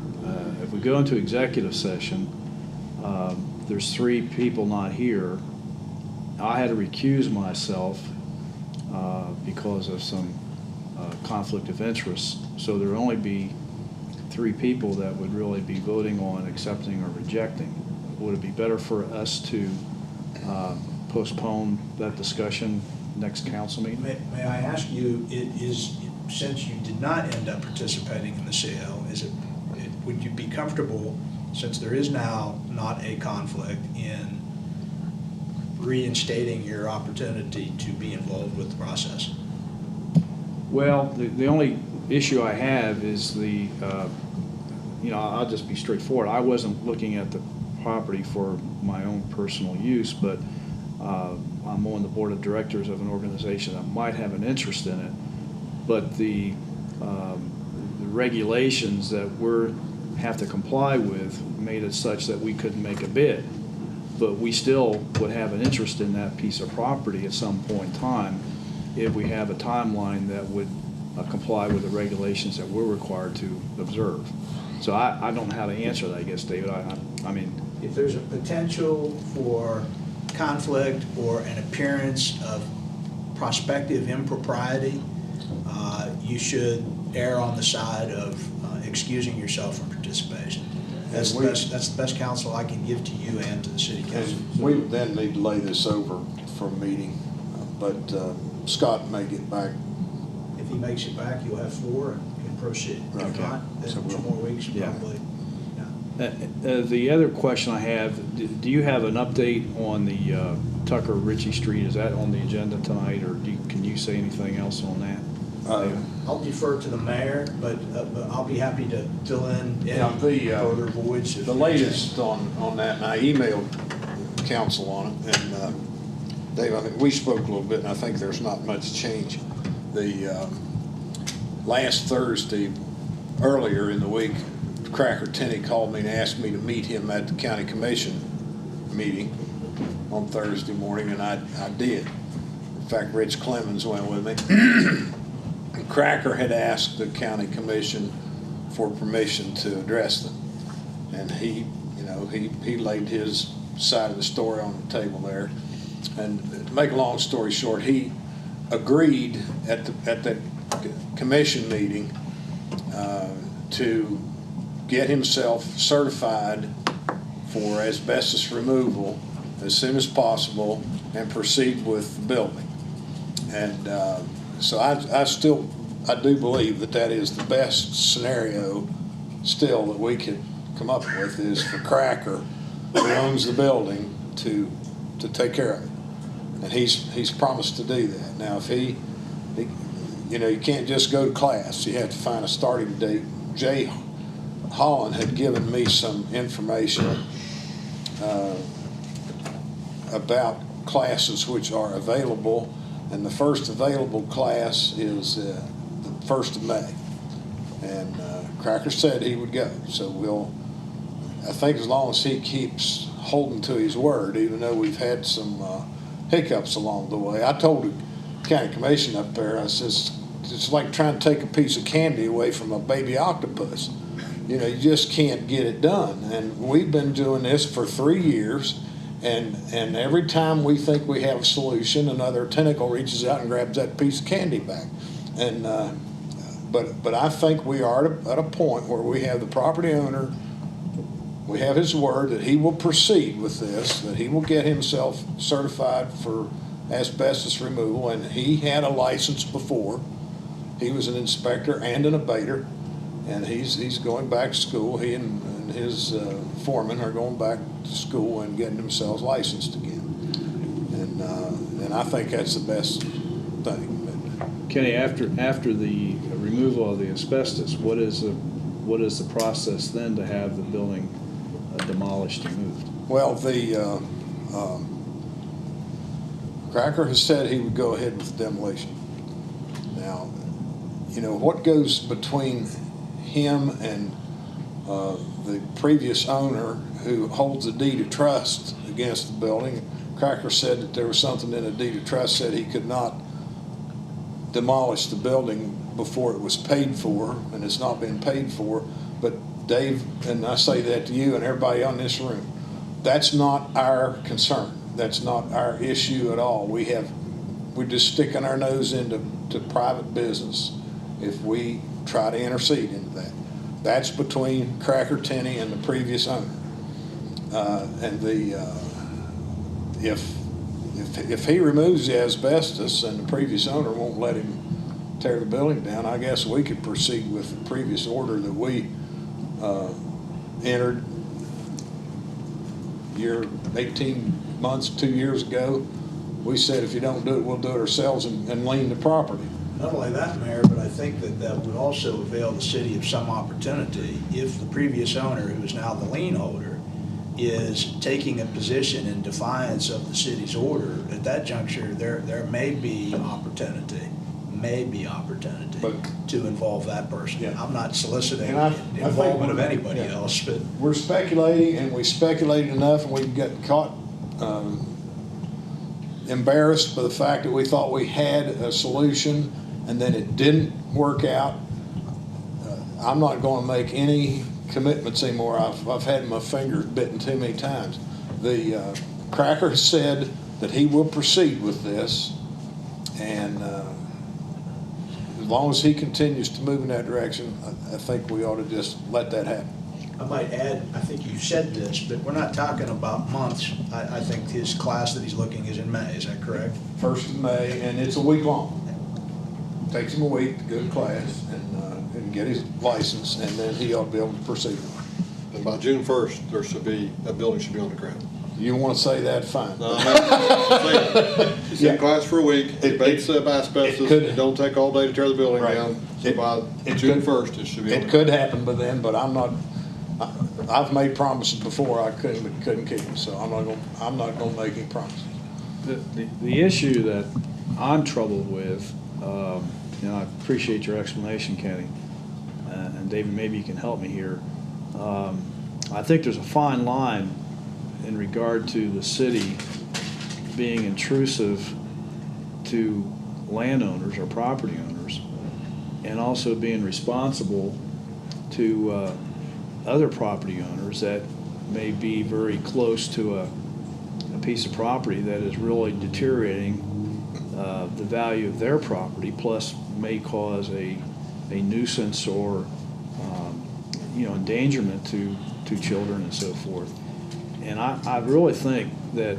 if we go into executive session, there's 3 people not here. I had to recuse myself because of some conflict of interest. So there would only be 3 people that would really be voting on accepting or rejecting. Would it be better for us to postpone that discussion next council meeting? May I ask you, since you did not end up participating in the sale, would you be comfortable, since there is now not a conflict, in reinstating your opportunity to be involved with the process? Well, the only issue I have is I'll just be straightforward. I wasn't looking at the property for my own personal use, but I'm on the board of directors of an organization that might have an interest in it. But the regulations that we have to comply with made it such that we couldn't make a bid. But we still would have an interest in that piece of property at some point in time if we have a timeline that would comply with the regulations that we're required to observe. So I don't know how to answer that, I guess, David. I mean, if there's a potential for conflict or an appearance of prospective impropriety, you should err on the side of excusing yourself from participation. That's the best counsel I can give to you and to the city council. We then need to lay this over for a meeting, but Scott may get back. If he makes it back, you'll have 4 and you can proceed. If Okay. not, then So 2 more weeks Yeah. probably. Yeah. The other question I have, do you have an update on the Tucker Ritchie Street? Is that on the agenda tonight, or can you say anything else on that? I'll defer to the mayor, but I'll be happy to fill in any further voids. The latest on that, and I emailed council on it, and Dave, I think we spoke a little bit, and I think there's not much change. The last Thursday, earlier in the week, Cracker Tenney called me and asked me to meet him at the county commission meeting on Thursday morning, and I did. In fact, Rich Clemens went with me. And Cracker had asked the county commission for permission to address them, and he laid his side of the story on the table there. And to make a long story short, he agreed at that commission meeting to get himself certified for asbestos removal as soon as possible and proceed with the building. And so I do believe that is the best scenario still that we could come up with, is for Cracker, who owns the building, to take care of it. And he's promised to do that. Now, if he you can't just go to class. You have to find a starting date. Jay Holland had given me some information about classes which are available, and the first available class is the 1st of May. And Cracker said he would go. So I think as long as he keeps holding to his word, even though we've had some hiccups along the way. I told the county commission up there, I says, it's like trying to take a piece of candy away from a baby octopus. You just can't get it done. And we've been doing this for 3 years, and every time we think we have a solution, another tentacle reaches out and grabs that piece of candy back. And but I think we are at a point where we have the property owner, we have his word that he will proceed with this, that he will get himself certified for asbestos removal, and he had a license before. He was an inspector and an abater, and he's going back to school. He and his foreman are going back to school and getting themselves licensed again. And I think that's the best thing. Kenny, after the removal of the asbestos, what is the process then to have the building demolished and moved? Well, the Cracker has said he would go ahead with demolition. Now, what goes between him and the previous owner who holds a deed of trust against the building. Cracker said that there was something in a deed of trust said he could not demolish the building before it was paid for, and it's not been paid for. But Dave, and I say that to you and everybody on this room, that's not our concern. That's not our issue at all. We're just sticking our nose into private business if we try to intercede into that. That's between Cracker Tenney and the previous owner. If he removes the asbestos and the previous owner won't let him tear the building down, I guess we could proceed with the previous order that we entered 18 months, 2 years ago. We said if you don't do it, we'll do it ourselves and lien the property. Not only that, Mayor, but I think that would also avail the city of some opportunity if the previous owner, who is now the lien holder, is taking a position in defiance of the city's order. At that juncture, there may be opportunity to involve that person. Yeah. I'm not soliciting I involvement of think anybody else, but we're speculating, and we speculated enough, and we get caught embarrassed by the fact that we thought we had a solution and then it didn't work out. I'm not going to make any commitments anymore. I've had my fingers bitten too many times. The Cracker said that he will proceed with this, and as long as he continues to move in that direction, I think we ought to just let that happen. I might add, I think you said this, but we're not talking about months. I think his class that he's looking is in May, is that correct? 1st of May, and it's a week long. Takes him a week to go to class and get his license, and then he ought to be able to proceed. And by June 1st, that building should be on the ground. You want to say that, fine. No, I'm saying, it's in class for a week, it baits the asbestos, it don't take all day to tear the building Right. down. So by June 1st, it should be on the It ground. could happen by then, but I've made promises before I couldn't keep them, so I'm not gonna make any promises. The issue that I'm troubled with, I appreciate your explanation, Kenny, and David, maybe you can help me here. I think there's a fine line in regard to the city being intrusive to landowners or property owners, and also being responsible to other property owners that may be very close to a piece of property that is really deteriorating the value of their property, plus may cause a nuisance or endangerment to children and so forth. And I really think that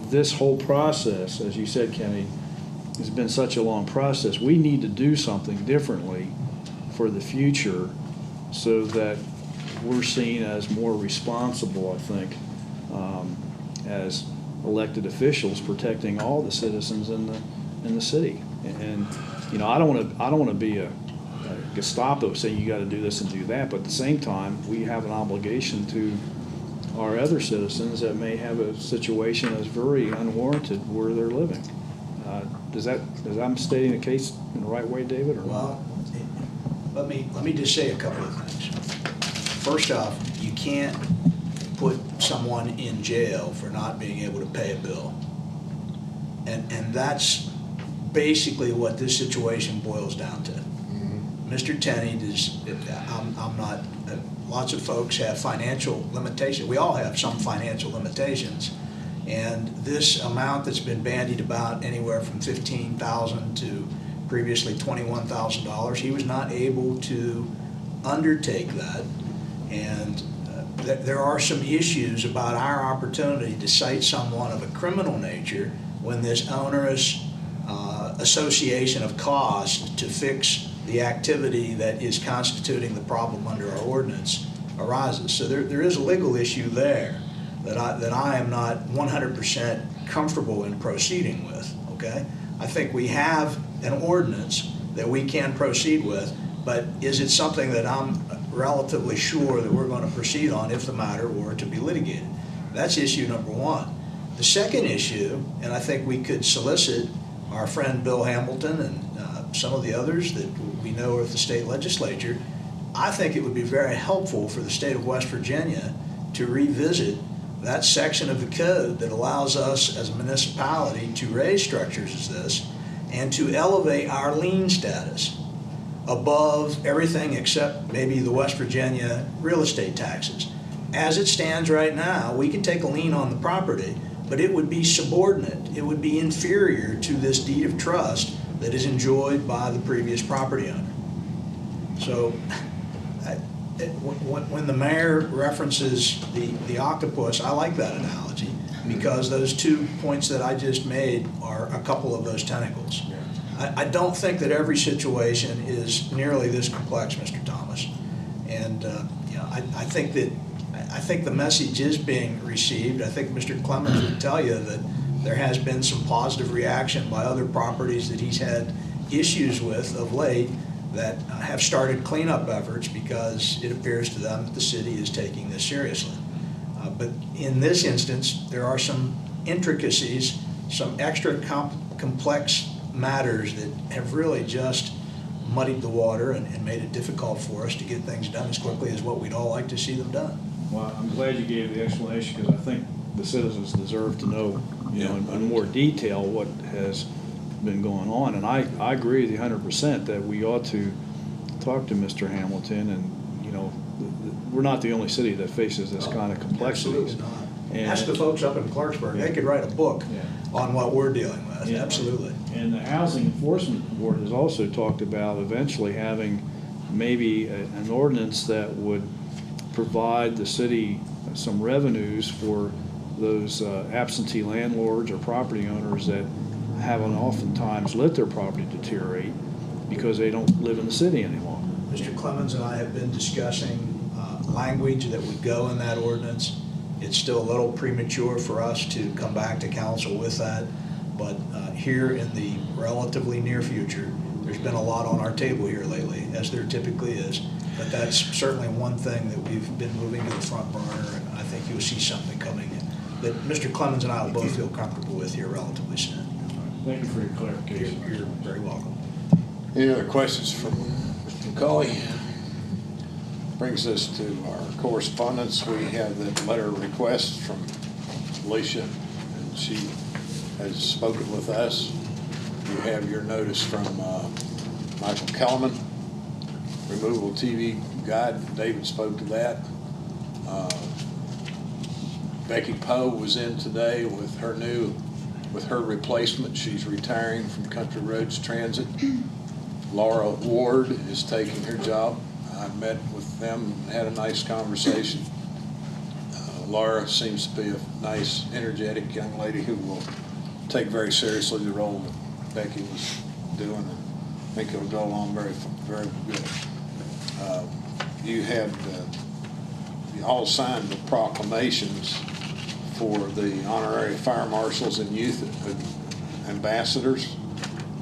this whole process, as you said, Kenny, has been such a long process. We need to do something differently for the future so that we're seen as more responsible, I think, as elected officials protecting all the citizens in the city. And I don't want to be a Gestapo saying you got to do this and do that, but at the same time, we have an obligation to our other citizens that may have a situation that's very unwarranted where they're living. Does I'm stating the case in the right way, David, or not? Well, let me just say a couple of things. First off, you can't put someone in jail for not being able to pay a bill. And that's basically what this situation boils down to. Mr. Tenney I'm not, lots of folks have financial limitations. We all have some financial limitations. And this amount that's been bandied about, anywhere from $15,000 to previously $21,000, he was not able to undertake that. And there are some issues about our opportunity to cite someone of a criminal nature when this onerous association of cost to fix the activity that is constituting the problem under our ordinance arises. So there is a legal issue there that I am not 100% comfortable in proceeding with, okay? I think we have an ordinance that we can proceed with, but is it something that I'm relatively sure that we're going to proceed on if the matter were to be litigated? That's issue number one. The second issue, and I think we could solicit our friend Bill Hamilton and some of the others that we know are at the state legislature, I think it would be very helpful for the state of West Virginia to revisit that section of the code that allows us as a municipality to raise structures as this and to elevate our lien status above everything except maybe the West Virginia real estate taxes. As it stands right now, we can take a lien on the property, but it would be subordinate. It would be inferior to this deed of trust that is enjoyed by the previous property owner. So when the mayor references the octopus, I like that analogy because those 2 points that I just made are a couple of those tentacles. I don't think that every situation is nearly this complex, Mr. Thomas. And I think the message is being received. I think Mr. Clemens would tell you that there has been some positive reaction by other properties that he's had issues with of late that have started cleanup efforts because it appears to them that the city is taking this seriously. But in this instance, there are some intricacies, some extra complex matters that have really just muddied the water and made it difficult for us to get things done as quickly as what we'd all like to see them done. Well, I'm glad you gave the explanation because I think the citizens deserve to know, in more detail what has been going on. And I agree with you 100% that we ought to talk to Mr. Hamilton. And, we're not the only city that faces this kind of complexity. Absolutely not. Ask the folks up in Clarksburg. They could write a book on what we're dealing with. Yeah. Absolutely. And the Housing Enforcement Board has also talked about eventually having maybe an ordinance that would provide the city some revenues for those absentee landlords or property owners that haven't oftentimes let their property deteriorate because they don't live in the city anymore. Mr. Clemens and I have been discussing language that would go in that ordinance. It's still a little premature for us to come back to council with that, but here in the relatively near future, there's been a lot on our table here lately, as there typically is, but that's certainly one thing that we've been moving to the front burner, and I think you'll see something coming that Mr. Clemens and I will both feel comfortable with here relatively soon. Thank you for your clarification. You're very welcome. Any other questions from Mr. McCauley? Brings us to our correspondence. We have the letter of request from Alicia, and she has spoken with us. You have your notice from Michael Kellerman, removal TV guide. David spoke to that. Becky Poe was in today with her replacement. She's retiring from Country Roads Transit. Laura Ward is taking her job. I met with them and had a nice conversation. Laura seems to be a nice, energetic young lady who will take very seriously the role that Becky was doing. And I think it'll go along very, very good. You have you all signed the proclamations for the honorary fire marshals and youth ambassadors.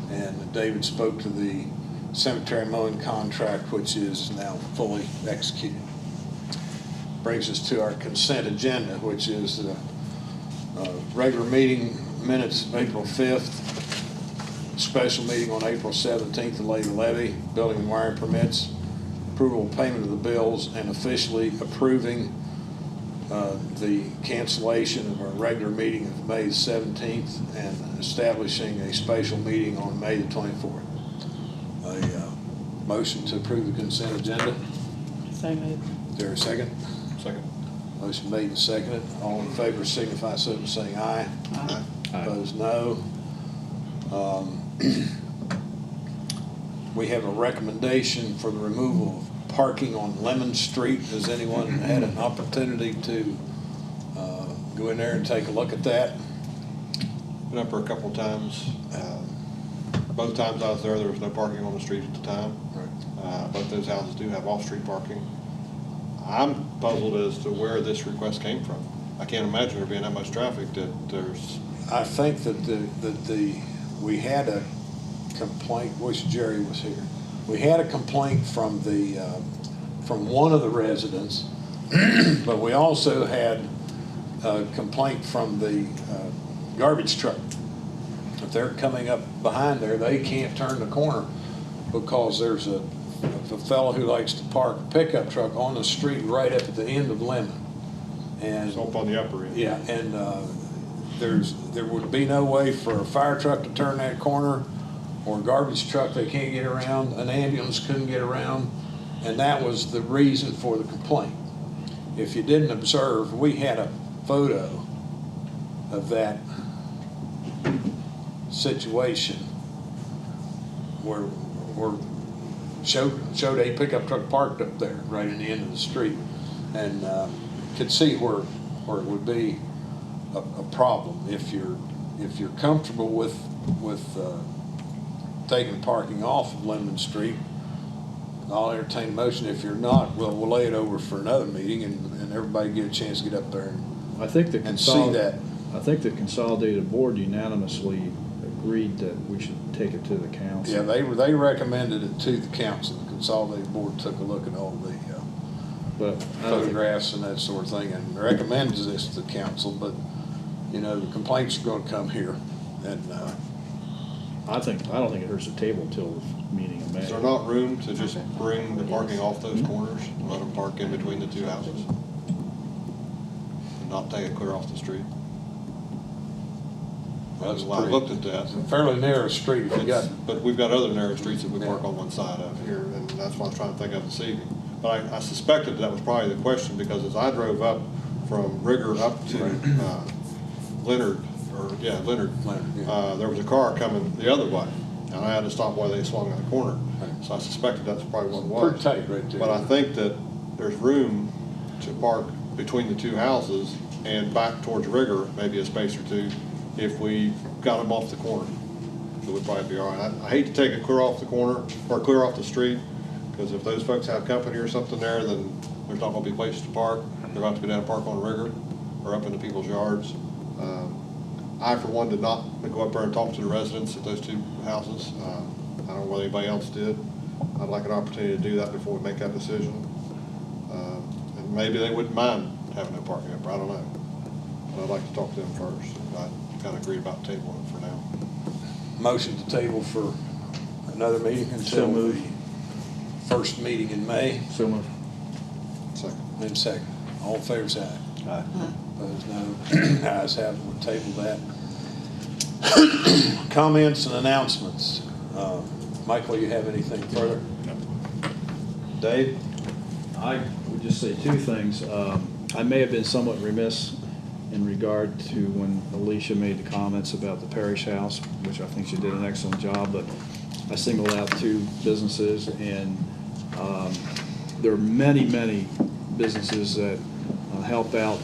And David spoke to the cemetery mowing contract, which is now fully executed. Brings us to our consent agenda, which is the regular meeting minutes of April 5th, special meeting on April 17th to lay the levy, building and wiring permits, approval of payment of the bills, and officially approving the cancellation of our regular meeting of May 17th and establishing a special meeting on May the 24th. A motion to approve the consent agenda. So moved. Is there a second? Second. Motion made and seconded. All in favor signify so by saying aye. Aye. Opposed, no. We have a recommendation for the removal of parking on Lemon Street. Has anyone had an opportunity to go in there and take a look at that? Been up there a couple of times. Both times I was there was no parking on the street at the time. Both those houses do have off-street parking. I'm puzzled as to where this request came from. I can't imagine there being that much traffic that there's. I think that we had a complaint. Wish Jerry was here. We had a complaint from from one of the residents, but we also had a complaint from the garbage truck. If they're coming up behind there, they can't turn the corner because there's a fellow who likes to park a pickup truck on the street right up at the end of Lemon. And It's up on the upper end. yeah, and there would be no way for a fire truck to turn that corner, or a garbage truck they can't get around, an ambulance couldn't get around, and that was the reason for the complaint. If you didn't observe, we had a photo of that situation where showed a pickup truck parked up there right in the end of the street, and could see where it would be a problem. If you're comfortable with taking parking off of Lemon Street, I'll entertain a motion. If you're not, we'll lay it over for another meeting and everybody get a chance to get up there I think the and see that. I think the consolidated board unanimously agreed that we should take it to the council. Yeah, they recommended it to the council. The consolidated board took a look at all the But photographs and that sort of thing and recommends this to the council, but you know, the complaints are going to come here, and I don't think it hurts to table till the meeting in May. Is there not room to just bring the parking off those corners and let them park in between the two houses? And not take it clear off the street? That's I looked at that. it's a fairly narrow street. If you got, But we've got other narrow streets that we park on one side of here, and that's what I was trying to think of this evening. But I suspected that was probably the question, because as I drove up from Rigger up to Leonard, yeah. There was a car coming the other way, and I had to stop while they swung in the corner. So I suspected that's probably what it was. pretty tight right there. But I think that there's room to park between the two houses and back towards Rigger, maybe a space or two, if we got them off the corner. So we'd probably be all right. I hate to take it clear off the corner, or clear off the street, because if those folks have company or something there, then there's not gonna be places to park. They're about to go down and park on Rigger or up into people's yards. I, for one, did not go up there and talk to the residents at those two houses. I don't know whether anybody else did. I'd like an opportunity to do that before we make that decision. And maybe they wouldn't mind having no parking up there, I don't know. But I'd like to talk to them first. I kind of agree about tabling it for now. Motion to table for another meeting So until the moved. first meeting in May. So moved. Second. And second. All in favor, say aye. Aye. Opposed, no. Ayes have it, we'll table that. Comments and announcements. Michael, you have anything further? No. Dave? I would just say two things. I may have been somewhat remiss in regard to when Alicia made the comments about the parish house, which I think she did an excellent job, but I singled out two businesses, and there are many, many businesses that help out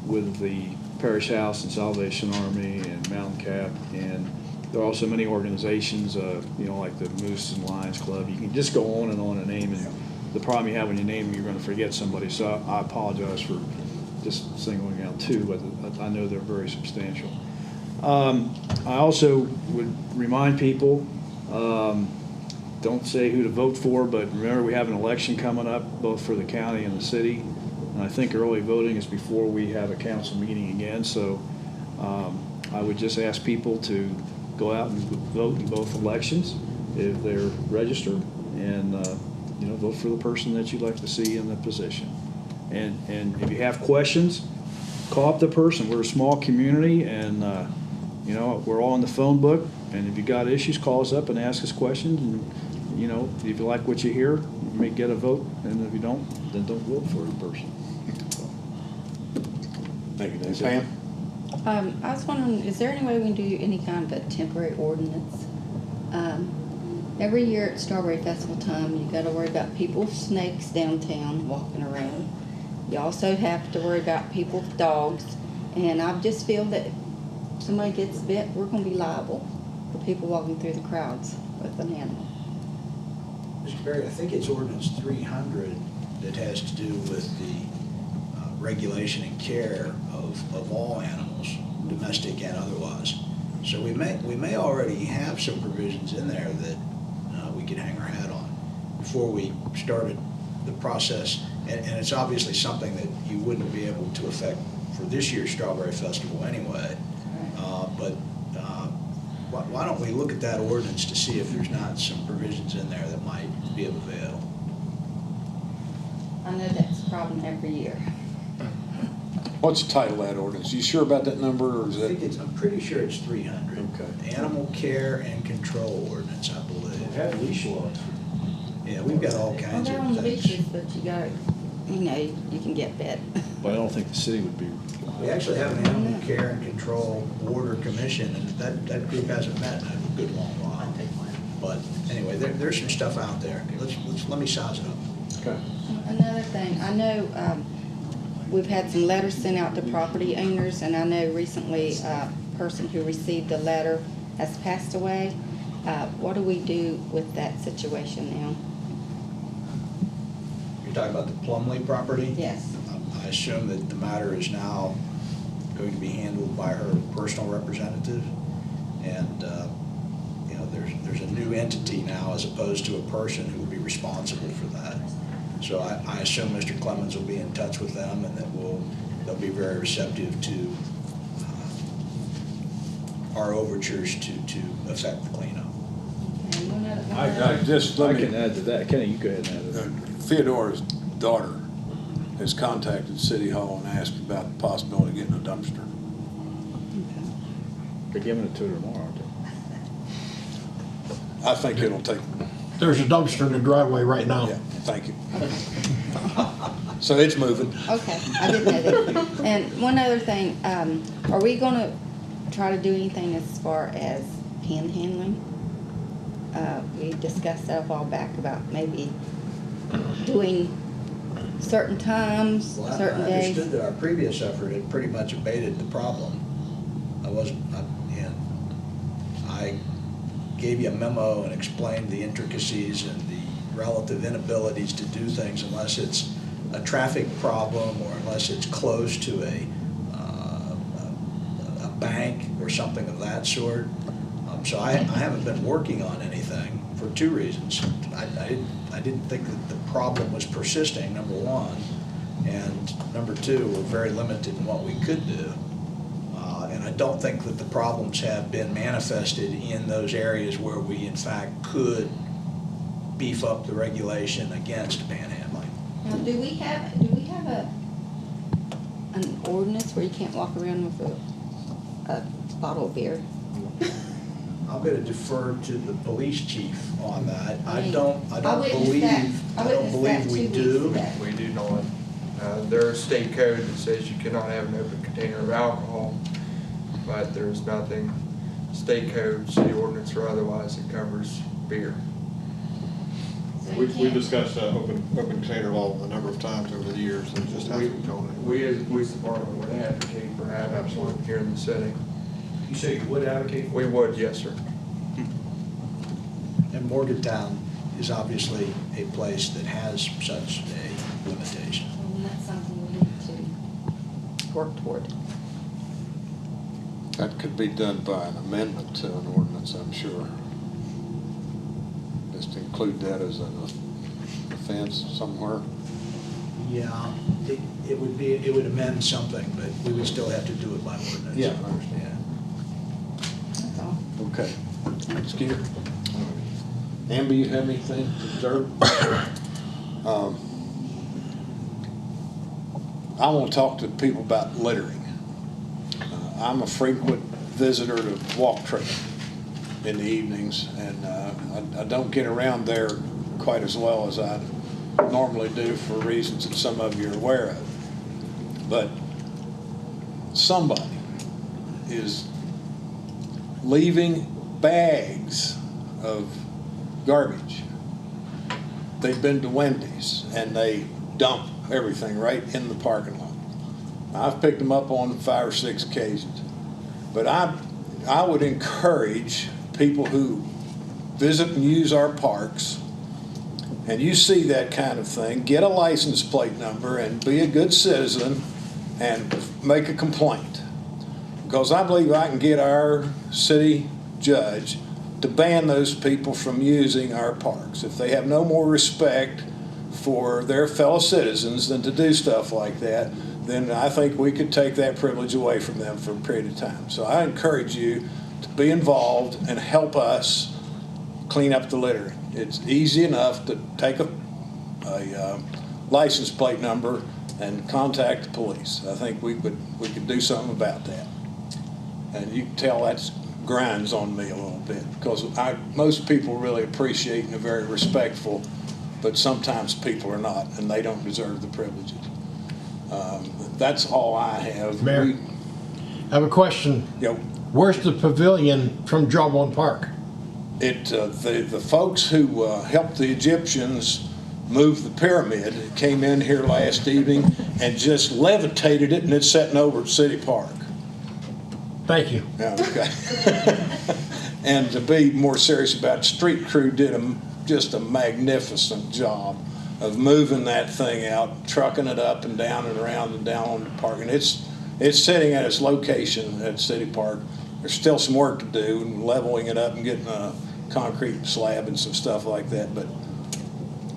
with the parish house and Salvation Army and Mountain Cap, and there are also many organizations, like the Moose and Lions Club. You can just go on and name, and the problem you have when you name them, you're going to forget somebody. So I apologize for just singling out two, but I know they're very substantial. I also would remind people, don't say who to vote for, but remember we have an election coming up, both for the county and the city. And I think early voting is before we have a council meeting again. So I would just ask people to go out and vote in both elections if they're registered, and vote for the person that you'd like to see in the position. And if you have questions, call up the person. We're a small community, and we're all in the phone book. And if you got issues, call us up and ask us questions. And if you like what you hear, you may get a vote. And if you don't, then don't vote for the person. Thank you, Dave. Pam? I was wondering, is there any way we can do any kind of a temporary ordinance? Every year at Strawberry Festival time, you gotta worry about people with snakes downtown walking around. You also have to worry about people with dogs, and I just feel that if somebody gets bit, we're gonna be liable for people walking through the crowds with an animal. Mr. Berry, I think it's ordinance 300 that has to do with the regulation and care of all animals, domestic and otherwise. So we may already have some provisions in there that we could hang our hat on before we started the process. And it's obviously something that you wouldn't be able to affect for this year's Strawberry Festival anyway. But why don't we look at that ordinance to see if there's not some provisions in there that might be of avail? I know that's a problem every year. What's the title of that ordinance? You sure about that number, or is that? I'm pretty sure it's 300. Okay. Animal Care and Control Ordinance, I believe. We have leash laws. Yeah, we've got all Well, kinds they're of on the things. beaches, but you gotta, you can get bit. But I don't think the city would be. We actually have an Animal Care and Control Board or Commission, and that group hasn't met in a good long while. But anyway, there's some stuff out there. Let me size it up. Okay. Another thing, I know we've had some letters sent out to property owners, and I know recently a person who received the letter has passed away. What do we do with that situation now? You're talking about the Plumley property? Yes. I assume that the matter is now going to be handled by her personal representative, and there's a new entity now as opposed to a person who will be responsible for that. So I assume Mr. Clemens will be in touch with them, and that they'll be very receptive to our overtures to effect the cleanup. And one other- Let I me. can add to that. Kenny, you go ahead and add to that. Theodora's daughter has contacted City Hall and asked about the possibility of getting a dumpster. They're giving it to her tomorrow, aren't they? I think it'll take, There's a dumpster in the driveway right now. yeah, thank you. So it's moving. Okay, I didn't know that. And one other thing, are we gonna try to do anything as far as panhandling? We discussed that a while back about maybe doing certain times, Well, certain I days. understood that our previous effort had pretty much abated the problem. I gave you a memo and explained the intricacies and the relative inabilities to do things unless it's a traffic problem or unless it's close to a bank or something of that sort. So I haven't been working on anything for two reasons. I didn't think that the problem was persisting, number one, and number two, we're very limited in what we could do. And I don't think that the problems have been manifested in those areas where we in fact could beef up the regulation against panhandling. Now, do we have an ordinance where you can't walk around with a bottle of beer? I'm going to defer to the police chief on that. I mean, don't I witnessed believe that we 2 do. weeks ago. We do not. There's state code that says you cannot have an open container of alcohol, but there's nothing, state code, city ordinance or otherwise, that covers beer. So you We've can't- discussed open container law a number of times over the years, and it just hasn't gone anywhere. We as a police department would advocate for having one here in the city. You say you would advocate? We would, yes, sir. And Morgantown is obviously a place that has such a limitation. And that's something we need to work toward. That could be done by an amendment to an ordinance, I'm sure. Just include that as an offense somewhere. Yeah, it would amend something, but we would still have to do it by ordinance. Yeah, I understand. That's all. Okay. Skeeter? Amber, you have anything to observe? I want to talk to people about littering. I'm a frequent visitor to Walk Trail in the evenings, and I don't get around there quite as well as I normally do for reasons that some of you are aware of. But somebody is leaving bags of garbage. They've been to Wendy's and they dump everything right in the parking lot. I've picked them up on 5 or 6 occasions. But I would encourage people who visit and use our parks, and you see that kind of thing, get a license plate number and be a good citizen and make a complaint. Because I believe I can get our city judge to ban those people from using our parks. If they have no more respect for their fellow citizens than to do stuff like that, then I think we could take that privilege away from them for a period of time. So I encourage you to be involved and help us clean up the littering. It's easy enough to take a license plate number and contact the police. I think we could do something about that. And you can tell that grinds on me a little bit, because most people really appreciate and are very respectful, but sometimes people are not, and they don't deserve the privileges. That's all I have. Mayor, I have a question. Where's the pavilion from Jawbone Park? The folks who helped the Egyptians move the pyramid came in here last evening and just levitated it, and it's sitting over at City Park. Thank you. Yeah, okay. And to be more serious about it, street crew did just a magnificent job of moving that thing out, trucking it up and down and around and down on the park. And it's sitting at its location at City Park. There's still some work to do, and leveling it up and getting a concrete slab and some stuff like that. But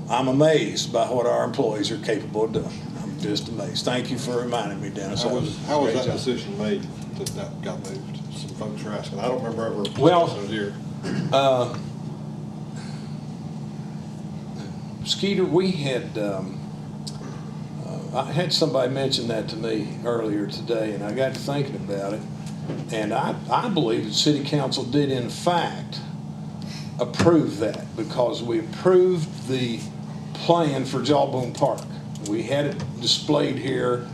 I'm amazed by what our employees are capable of doing. I'm just amazed. Thank you for reminding me, Dennis. How was Great that job. decision made that got moved? Some folks are asking. I don't remember ever Well, discussing it here. Skeeter, we had, I had somebody mention that to me earlier today, and I got to thinking about it. And I believe the city council did in fact approve that, because we approved the plan for Jawbone Park. We had it displayed here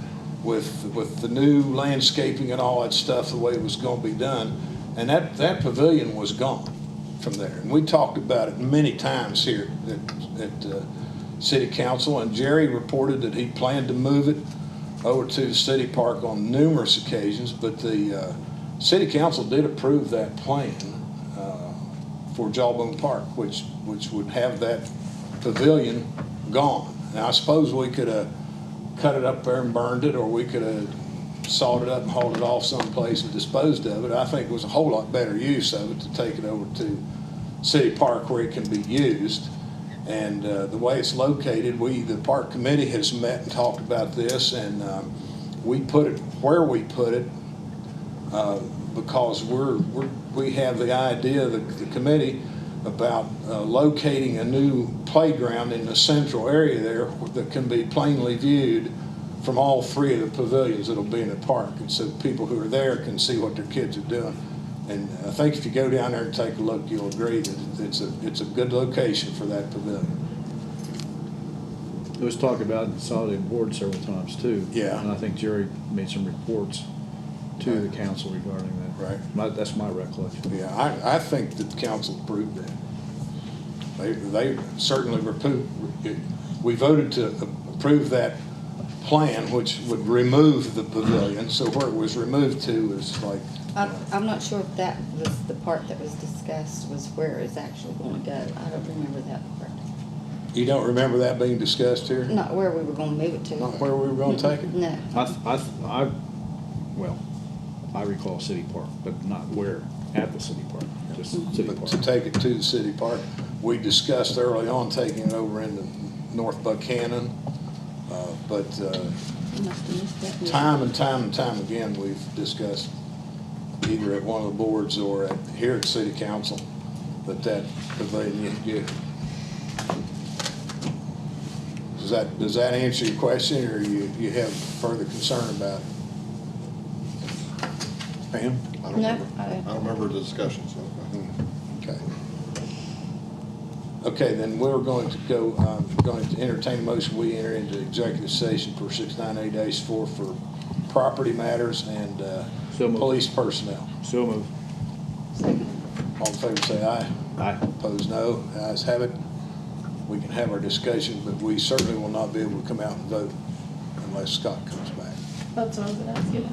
with the new landscaping and all that stuff, the way it was going to be done. And that pavilion was gone from there. And we talked about it many times here at City Council, and Jerry reported that he planned to move it over to the City Park on numerous occasions, but the City Council did approve that plan for Jawbone Park, which would have that pavilion gone. Now, I suppose we could have cut it up there and burned it, or we could have sawed it up and hauled it off someplace and disposed of it. I think it was a whole lot better use of it to take it over to City Park where it can be used. And the way it's located, the park committee has met and talked about this, and we put it where we put it because we have the idea, the committee, about locating a new playground in the central area there that can be plainly viewed from all three of the pavilions that'll be in the park, and so people who are there can see what their kids are doing. And I think if you go down there and take a look, you'll agree that it's a good location for that pavilion. It was talked about in consolidated board several times too. Yeah. And I think Jerry made some reports to the council regarding that. Right. That's my recollection. Yeah, I think that the council approved that. They certainly we voted to approve that plan, which would remove the pavilion. So where it was removed to is like. I'm not sure if that was the part that was discussed, was where it's actually going to go. I don't remember that part. You don't remember that being discussed here? Not where we were going to move it to. Not where we were going to take it? No. I recall City Park, but not where, at the City Park, just City But Park. to take it to the City Park, we discussed early on taking it over into North Buckhannon. But You must have missed that. time and time again, we've discussed either at one of the boards or here at City Council that pavilion, does that answer your question, or you have further concern about it? Pam? I don't No, remember. I don't remember the discussion, so. Okay. Okay, then we're going to go, going to entertain a motion, we enter into executive session for 698-4 for property matters and So moved. police personnel. So move. All in favor say aye. Aye. Opposed, no. Ayes have it. We can have our discussion, but we certainly will not be able to come out and vote unless Scott comes back. That's what I was gonna ask you.